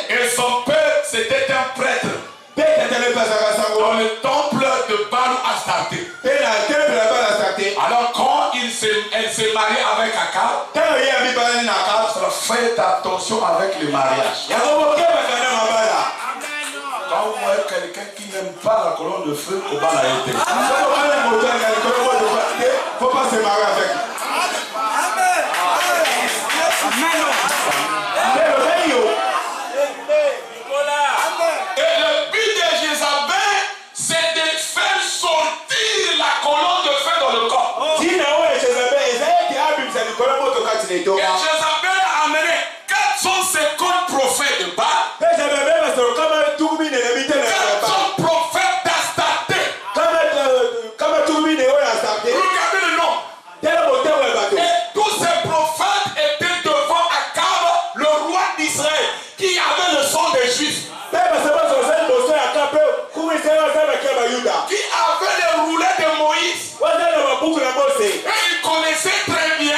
Et son père, c'était un prêtre dans le temple de Baal Astarté. Alors quand elle s'est mariée avec Akab, faites attention avec le mariage. Quand vous voyez quelqu'un qui n'aime pas la colonne de feu, au bas la été. Faut pas se marier avec. Et le but de Jézabel, c'est de faire sortir la colonne de feu dans le corps. Et Jézabel a amené 450 prophètes de Baal, 400 prophètes d'Astarté. Regardez le nom. Et tous ces prophètes étaient devant Akab, le roi d'Israël, qui avait le sang des Juifs, qui avait les roulets de Moïse. Et il connaissait très bien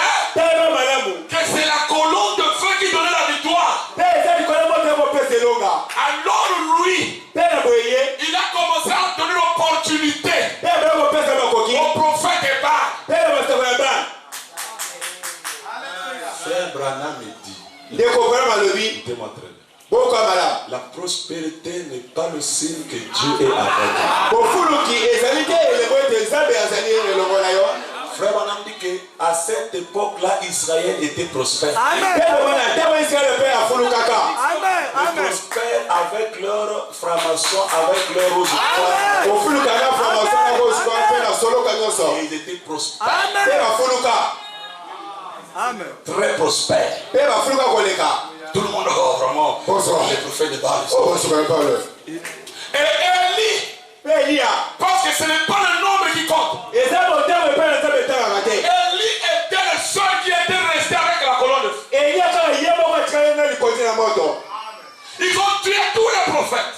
que c'est la colonne de feu qui donnait la victoire. Alors lui, il a commencé à donner l'opportunité aux prophètes de Baal. Frère Branham me dit, écoutez-moi très bien. La prospérité n'est pas le signe que Dieu est avec nous. Frère Branham dit qu'à cette époque-là, Israël était prospère. Ils prospèrent avec leur franc-maçon, avec leur rose. Et ils étaient prospères. Très prospères. Tout le monde, vraiment, les prophètes de Baal. Et Élie, parce que ce n'est pas le nombre qui compte. Élie était le seul qui était resté avec la colonne de feu. Ils ont tué tous les prophètes.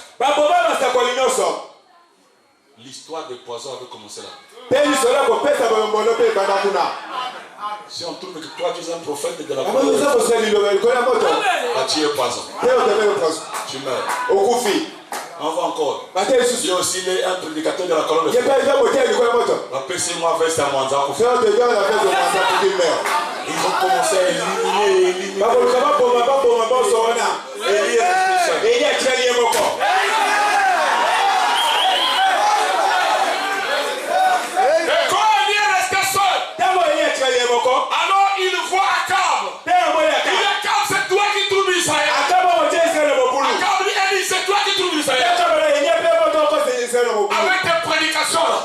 L'histoire des poisons avait commencé là. Si on trouve que toi tu es un prophète de la colonne de feu, tu es poison. Tu meurs. On va encore. Il y a aussi un prédicateur de la colonne de feu. Moi verset à Mwanza. Ils ont commencé à éliminer. Alors il voit Akab. Il dit Akab, c'est toi qui trouves Israël. Akab dit Élie, c'est toi qui trouves Israël. Avec tes prédications là.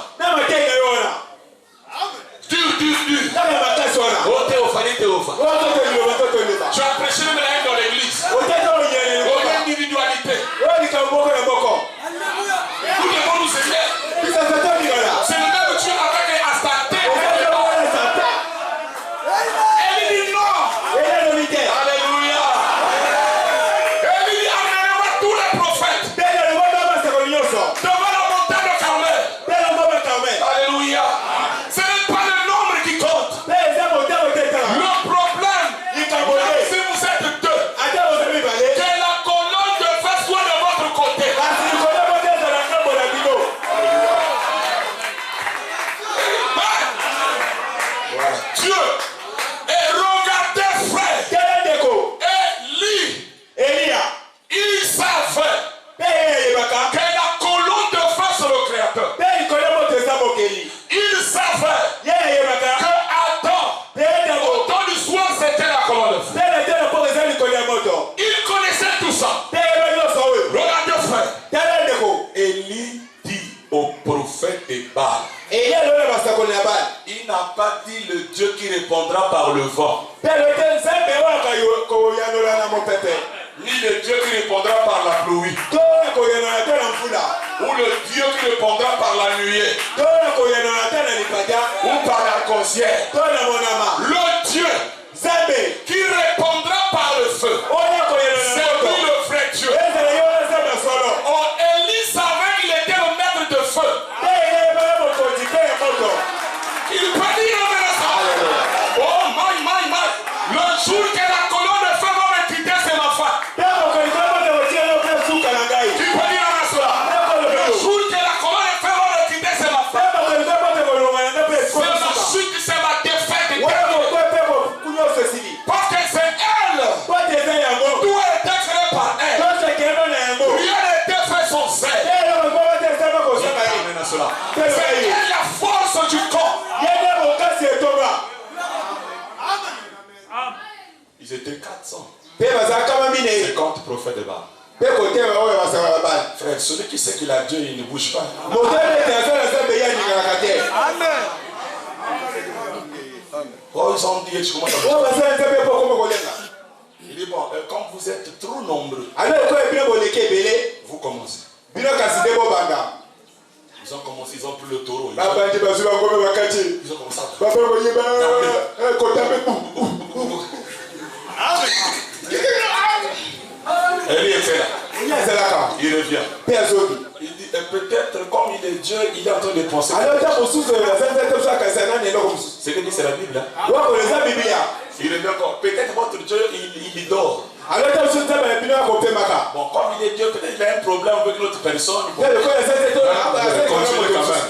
Dur. Tu as prêché le médaille dans l'église. Votre individualité. Tout le monde nous sait. C'est le même Dieu avec Astarté. Élie dit non. Alléluia. Élie dit amenez-moi tous les prophètes devant la montagne de Carmel. Alléluia. Ce n'est pas le nombre qui compte. Le problème, si vous êtes deux, que la colonne de feu soit de votre côté. Voilà. Dieu. Et regardez, frère. Élie, il savait que la colonne de feu c'est le Créateur. Il savait que Adam, au temps du soir, c'était la colonne de feu. Il connaissait tout ça. Regardez, frère. Élie dit au prophète de Baal. Il n'a pas dit le Dieu qui répondra par le vent. Ni le Dieu qui répondra par la pluie. Ou le Dieu qui répondra par la nuée. Ou par l'arc-en-ciel. Le Dieu qui répondra par le feu. C'est lui le vrai Dieu. Oh, Élie savait qu'il était le maître de feu. Il peut dire ça. Oh, my. Le jour que la colonne de feu va me quitter, c'est ma femme. étaient 400. Pe bazaka mamine. 50 prophètes de Baal. Pe côté oyo basaka Baal. Frère, celui qui sait qu'il a Dieu, il ne bouge pas. Amen. Oh, ils ont dit, tu commences à il dit, bon, quand vous êtes trop nombreux, vous commencez. Ils ont commencé, ils ont pris le taureau. Ils ont commencé à... Et lui était là. Il revient. Il dit, peut-être comme il est Dieu, il est en train de penser. C'est que dit, c'est la Bible. Hein? Il revient encore. Peut-être votre Dieu, il dort. Bon, comme il est Dieu, peut-être il a un problème avec l'autre personne. Bon. Continuez quand même.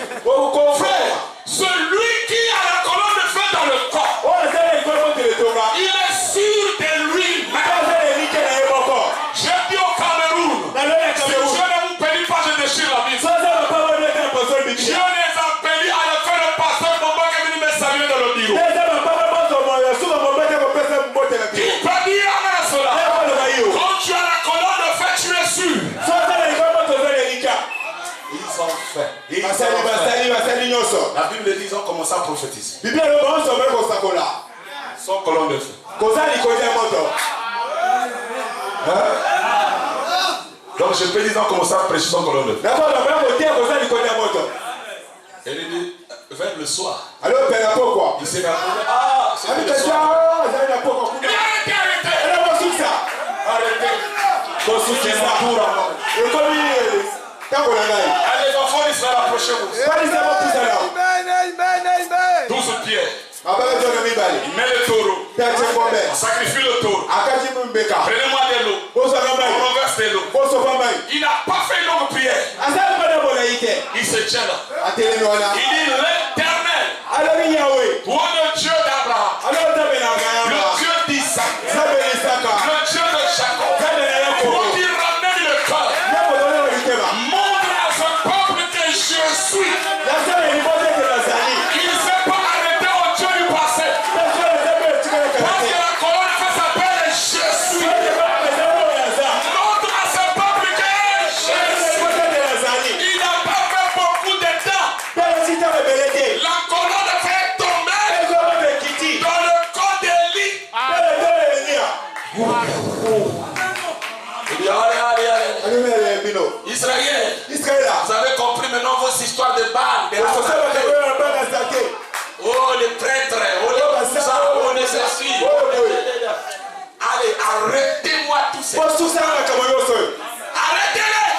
Frère, celui qui a la colonne de feu dans le corps, il est sûr de lui-même. J'ai dit au Cameroun, si Dieu ne vous bénit pas, je déchire la Bible. Dieu les a bénis à la fin le pasteur Bobo qui est venu me saluer dans le bureau. Qui peut dire amen à cela? Quand tu as la colonne de feu, tu es sûr. Ils ont fait. La Bible dit qu'ils ont commencé à prophétiser. Sans colonne de feu. Hein? Donc je peux dire qu'ils ont commencé à prêcher sans colonne de feu. Et il dit, vers le soir. Il s'est rappelé. Ah, c'est le soir. Arrêtez. Allez, les enfants d'Israël, approchez-vous. 12 pierres. Il met le taureau. On sacrifie le taureau. Prenez-moi de l'eau. On renverse de l'eau. Il n'a pas fait une longue prière. Il se tient là. Il dit l'Éternel, toi le Dieu d'Abraham, le Dieu d'Isaac, le Dieu de Jacob, toi qui ramène le cœur, montre à ce peuple que je suis. Il ne s'est pas arrêté au Dieu du passé. Parce que la colonne fait s'appelle je suis. Montre à ce peuple que je suis. Il n'a pas fait beaucoup de temps. La colonne fait tomber dans le corps d'Élie. Il dit allez. Israël, vous avez compris maintenant vos histoires de Baal. Oh les prêtres, oh les ça, oh les ceci. Allez, arrêtez-moi tous ces. Arrêtez-les.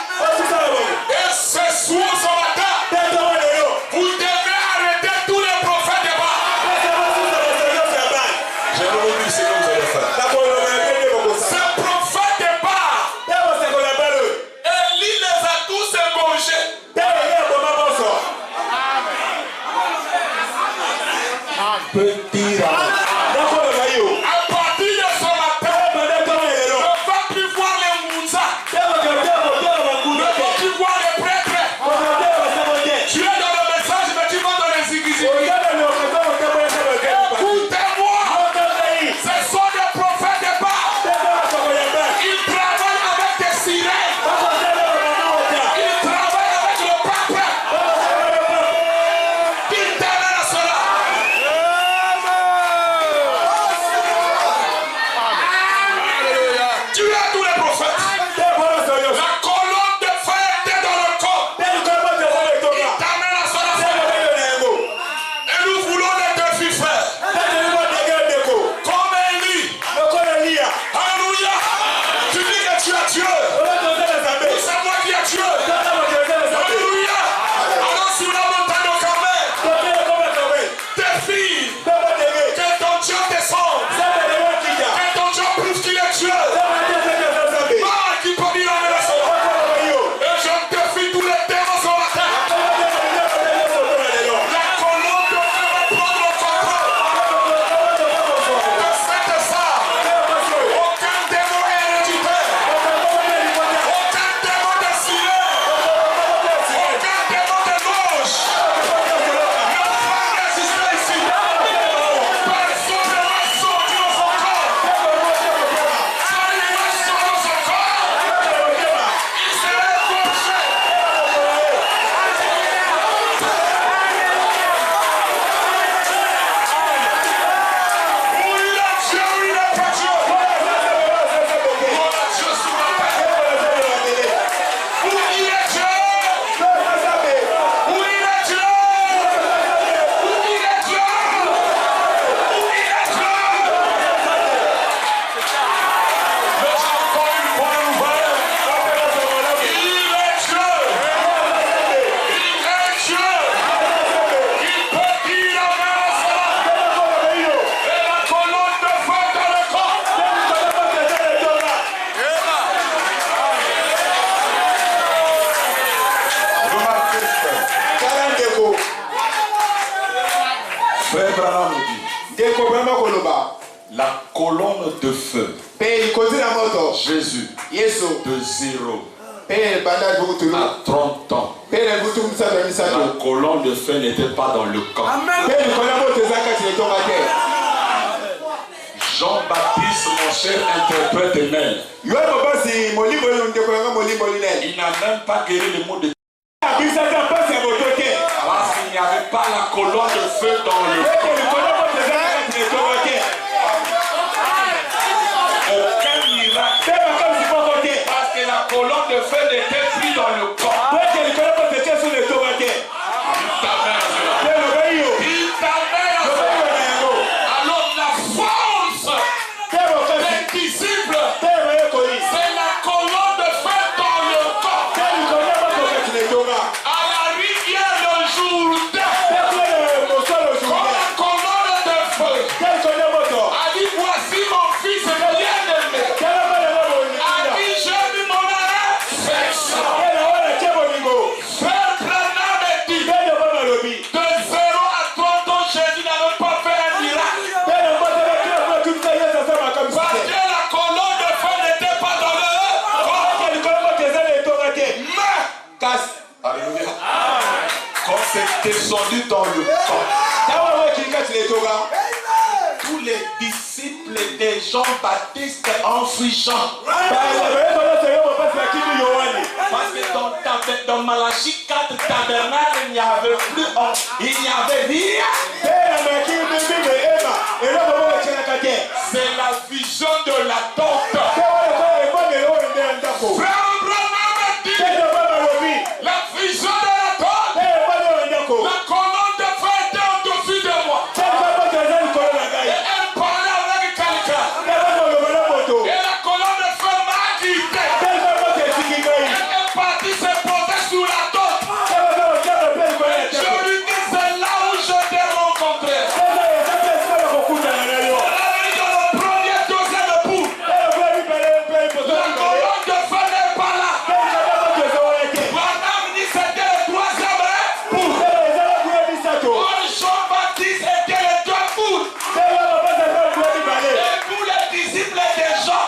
Et ce soir, ce matin, vous devez arrêter tous les prophètes de Baal. Je vais vous dire ce que vous allez faire. Ces prophètes de Baal, Élie les a tous égorgés. Peut-être Laurent nous dit. La colonne de feu. Jésus. De 0 à 30 ans. La colonne de feu n'était pas dans le camp. Jean-Baptiste, mon cher interprète Emel, il n'a même pas guéri le mot de parce qu'il n'y avait pas la colonne de feu dans le camp. Aucun miracle. Parce que la colonne de feu n'était plus dans le camp. Alors la force des disciples, c'est la colonne de feu dans le camp. À la rivière le Jourdain, comme la colonne de feu a dit voici mon fils bien-aimé. A dit j'ai mis mon arrêt, fais ça. Frère Branham dit de 0 à 30 ans Jésus n'avait pas fait un miracle. Parce que la colonne de feu n'était pas dans le camp. Alléluia. Quand c'est descendu dans le camp, tous les disciples de Jean-Baptiste infringents. Parce que dans Malachie 4 tabernacle, il n'y avait plus, il n'y avait rien. C'est la vision de la tente. Frère Branham dit, la vision de la tente, la colonne de feu était au-dessus de moi. Et elle parlait avec quelqu'un. Et la colonne de feu m'a quitté. Elle est partie se poser sous la tente. Je lui dis, c'est là où je t'ai rencontré. Le premier, deuxième époux. La colonne de feu n'est pas là. Branham dit c'était le troisième époux. Jean-Baptiste était le deux époux. Et pour les disciples des gens,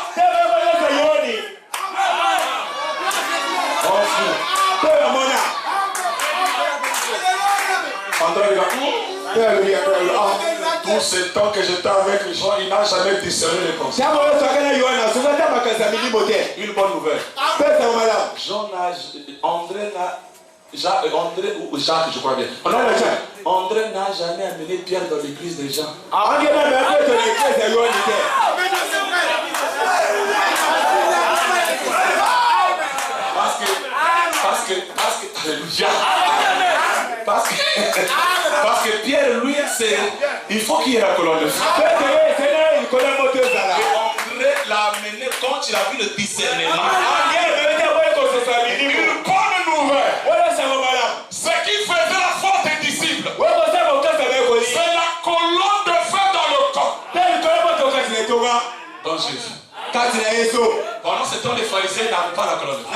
tout ce temps que j'étais avec les gens, il n'a jamais discerné les pensées. Une bonne nouvelle. André ou Jacques, je crois bien. André n'a jamais amené Pierre dans l'église des gens. Parce que Pierre, lui, il faut qu'il y ait la colonne de feu. Et André l'a amené quand il a vu le discernement. Une bonne nouvelle. Ce qui faisait la force des disciples, c'est la colonne de feu dans le camp. Dans Jésus. Pendant ce temps, les pharisiens n'avaient pas la colonne de feu.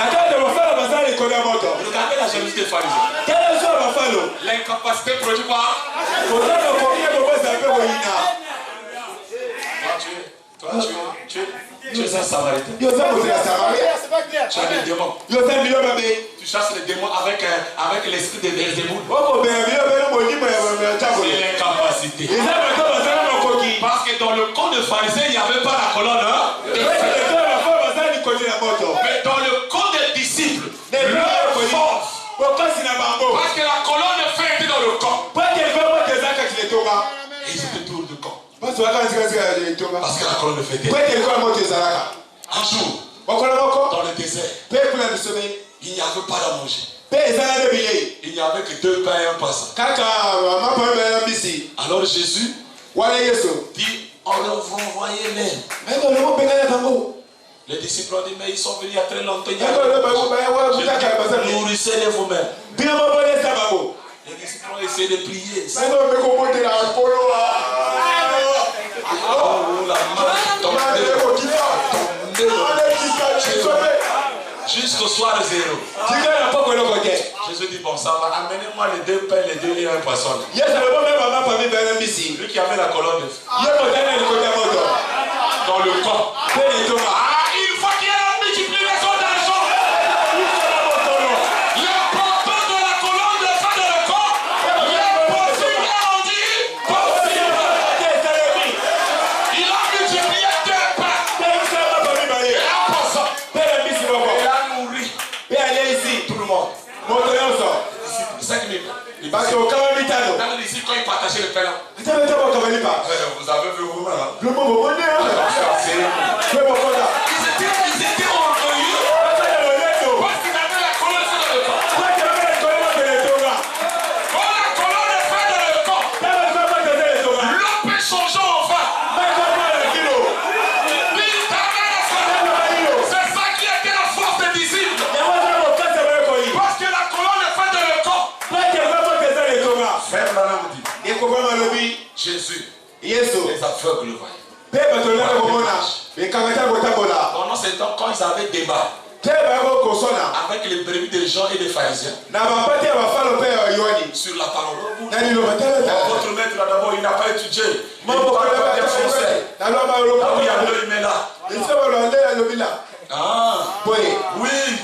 Regardez la jalousie des pharisiens. L'incapacité produit quoi? Tu es un samaritain. Tu as des démons. Tu chasses les démons avec l'esprit de Belzéboul. C'est l'incapacité. Parce que dans le camp de pharisiens, il n'y avait pas la colonne. Mais dans le camp des disciples, leur force. Parce que la colonne de feu était dans le camp. Et ils étaient autour du camp. Parce que la colonne de feu était. Un jour, dans le désert, il n'y avait pas à manger. Il n'y avait que 2 pains et un poisson. Alors Jésus dit, on leur va envoyer l'air. Les disciples ont dit, mais ils sont venus il y a très longtemps. Nourrissez-les vous-même. Les disciples ont essayé de prier. Oh, la main tombée. Jusqu'au soir 0. Jésus dit, bon, ça va, amenez-moi les 2 pains, les 2 et 1 poisson. Lui qui avait la colonne dans le corps. Une fois qu'il y a la multiplication d'argent, l'important de la colonne de fin de le corps, l'impossible on dit possible. Il a multiplié 2 pains et 1 poisson. Il a nourri tout le monde. 5 minutes. Dans ici, quand il partageait le pain là, vous avez vu vous-même. Ils étaient orgueilleux parce qu'ils avaient la colonne dans le corps. Quand la colonne est faite dans le corps, l'eau peut changer en vin. C'est ça qui était la force des disciples. Parce que la colonne est faite dans le corps. Jésus, les aveugles voyaient. Pendant ce temps, quand ils avaient débat avec les brebis des gens et des pharisiens sur la parole, votre maître là d'abord, il n'a pas étudié. Il ne parle pas bien français. Là où il y a l'œil, mais là. Ah, oui,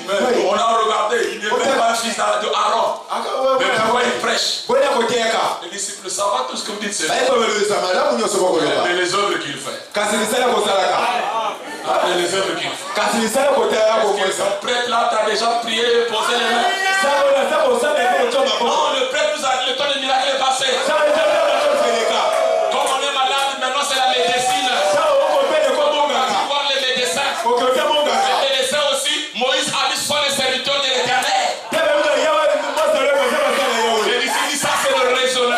mais on a regardé, il n'est même pas un fils d'Aaron. Mais pourquoi il prêche? Les disciples savent tout ce que vous dites, c'est mais les œuvres qu'il fait. Les œuvres qu'il fait. Parce qu'ils sont prêtres là, tu as déjà prié, posé les mains. Non, le prêtre nous a dit le temps de miracle est passé. Comme on est malade, maintenant c'est la médecine. On va voir les médecins. Les médecins aussi, Moïse a dit soit les serviteurs de l'Éternel. Et ici, ça c'est le raisonnement.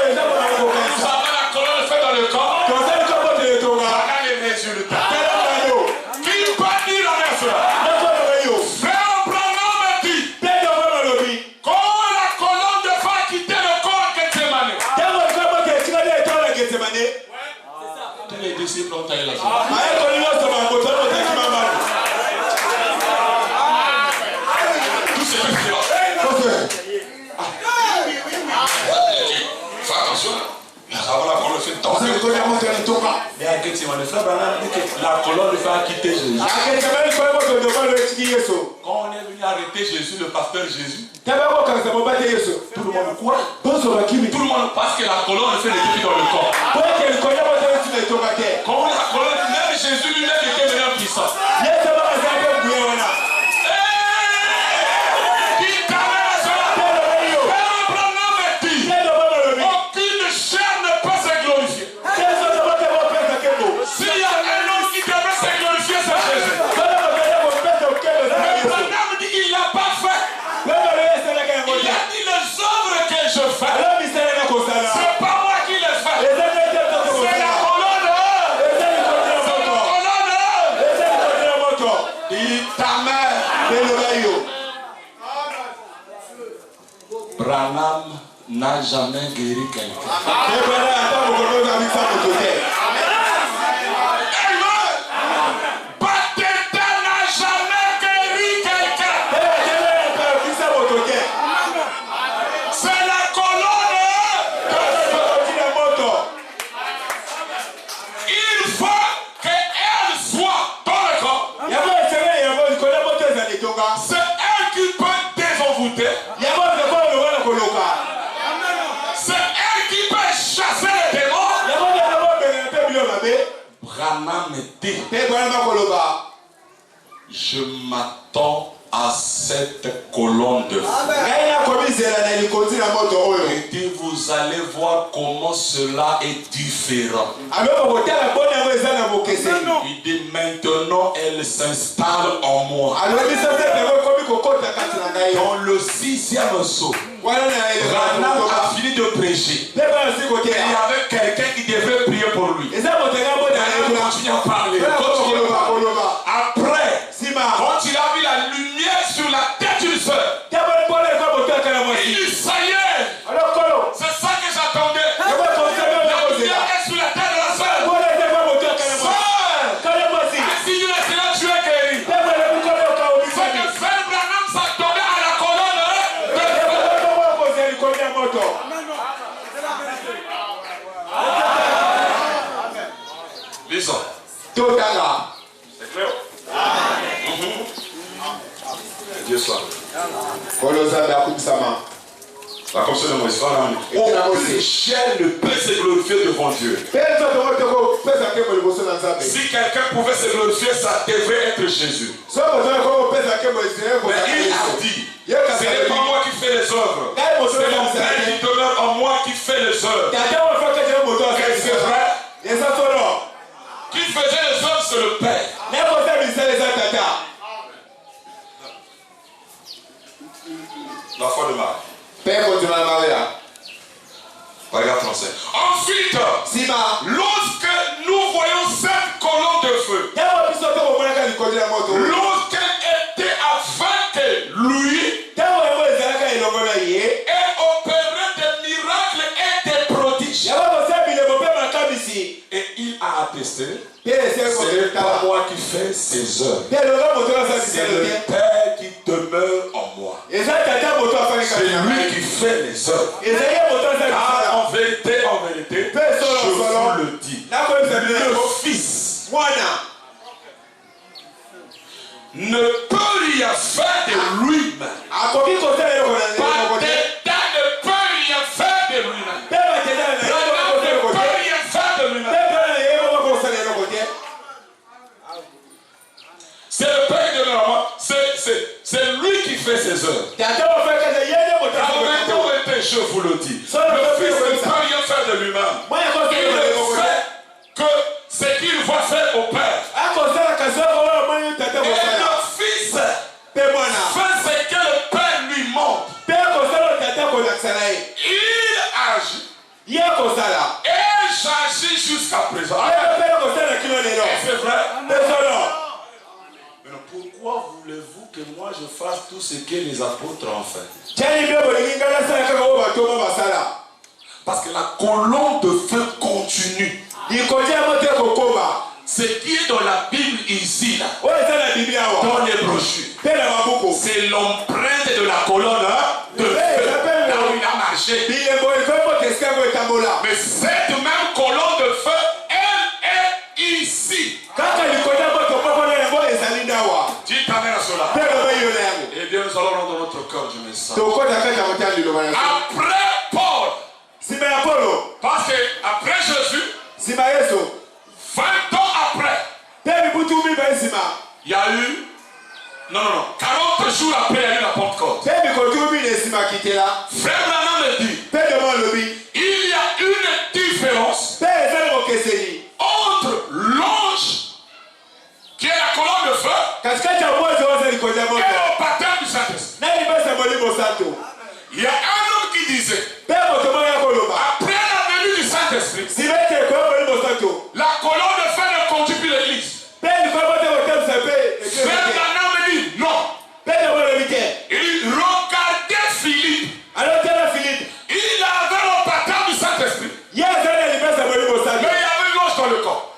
Nous avons la colonne faite dans le corps. Voilà les résultats. Qui peut dire en effet? Frère Branham dit, quand la colonne de feu a quitté le corps Gethsemane, tous les disciples ont taillé la joie. Tout ce qui fais attention. Ça va la colonne fait tomber. Mais à Gethsemane, le frère Branham dit que la colonne de feu a quitté Jésus. Quand on est venu arrêter Jésus, le pasteur Jésus, tout le monde croit. Tout le monde parce que la colonne fait des défis dans le corps. Quand la colonne, même Jésus lui-même était venu en puissance. Aucune chair ne peut se glorifier. S'il y a un homme qui devrait se glorifier, c'est Jésus. Mais Branham dit qu'il n'a pas fait. Il a dit les œuvres que je fais. C'est pas moi qui les fais. C'est la colonne. C'est la colonne. Il ta mère. Branham n'a jamais guéri quelqu'un. Bateta n'a jamais guéri quelqu'un. C'est la colonne. Il faut qu'elle soit dans le corps. C'est elle qui peut désenvoûter. C'est elle qui peut chasser les démons. Branham dit, je m'attends à cette colonne de feu. Et dit, vous allez voir comment cela est différent. Il dit, maintenant elle s'installe en moi. Dans le 6e saut, Branham a fini de prêcher. Il y avait quelqu'un qui devait prier pour lui. Il continue à parler. Après, quand il a vu la lumière sur la tête d'une sœur, il dit, ça y est, c'est ça que j'attendais. La lumière est sur la tête de la sœur. Si tu es là, tu es guéri. C'est que frère Branham s'attendait à la colonne. Dieu soit. La conscience de Moïse. Aucun chair ne peut se glorifier devant Dieu. Si quelqu'un pouvait se glorifier, ça devrait être Jésus. Mais il a dit, ce n'est pas moi qui fais les œuvres. C'est mon Père qui demeure en moi qui fait les œuvres. Et c'est vrai. Qui faisait les œuvres, c'est le Père. La foi de Marie. Paragraphe 35. Ensuite, lorsque nous voyons cette colonne de feu, lorsqu'elle était afin que lui ait opéré des miracles et des prodiges, et il a attesté, ce n'est pas moi qui fais ces œuvres, c'est le Père qui demeure en moi. C'est lui qui fait les œuvres. Car en vérité, je vous le dis, le Fils ne peut rien faire de lui-même. Papa ne peut rien faire de lui-même. Ne peut rien faire de lui-même. C'est le Père de l'homme. C'est lui qui fait ses œuvres. Je vous le dis. Le Fils ne peut rien faire de lui-même. Il ne fait que ce qu'il va faire au Père. Et le Fils fait ce que le Père lui montre. Il agit. Et j'agis jusqu'à présent. Et c'est vrai. Mais pourquoi voulez-vous que moi je fasse tout ce que les apôtres ont fait? Parce que la colonne de feu continue. Ce qui est dans la Bible ici, là, dans les brochures, c'est l'empreinte de la colonne de feu, là où il a marché. Mais cette même colonne de feu, elle est ici. Dites amen à cela. Eh bien, nous allons rendre notre corps du message. Après Paul, parce que après Jésus, 20 ans après, il y a eu, 40 jours après, il y a eu la Pentecôte. Frère Branham me dit, il y a une différence entre l'ange qui est la colonne de feu et le baptême du Saint-Esprit. Il y a un homme qui disait, après la venue du Saint-Esprit, la colonne de feu ne conduit plus l'église. Frère Branham me dit non. Il dit, regardez Philippe. Il avait le baptême du Saint-Esprit. Mais il y avait l'ange dans le corps.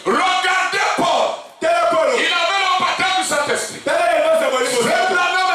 Regardez Paul. Il avait le baptême du Saint-Esprit. Frère Branham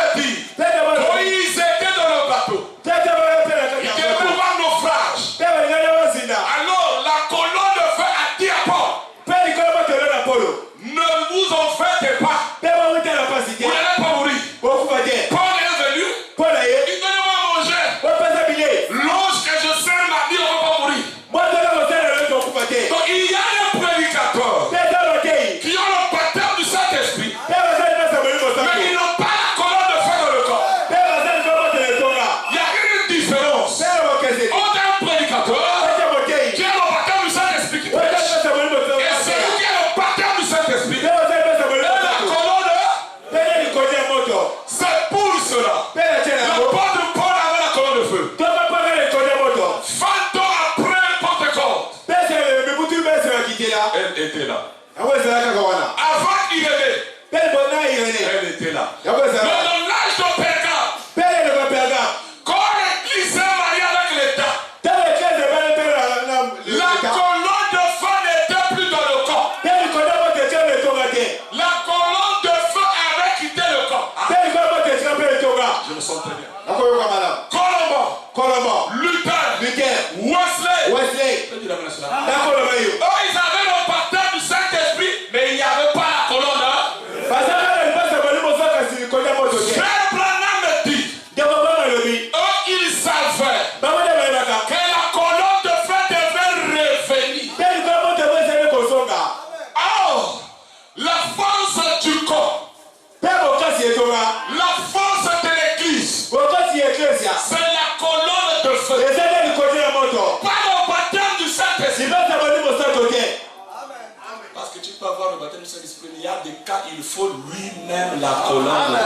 qu'il y a des cas, il faut lui-même la colonne.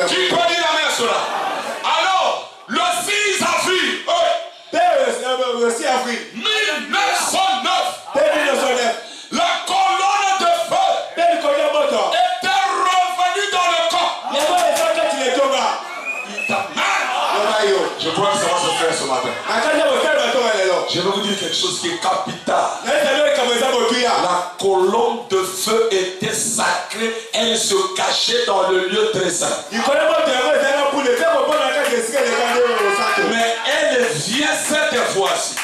Tu peux dire amen sur là. Alors, le 6 avril 1909, la colonne de feu était revenue dans le camp. Je crois que ça va se faire ce matin. Je vais vous dire quelque chose qui est capital. La colonne de feu était sacrée. Elle se cachait dans le lieu très saint. Mais elle vient cette fois-ci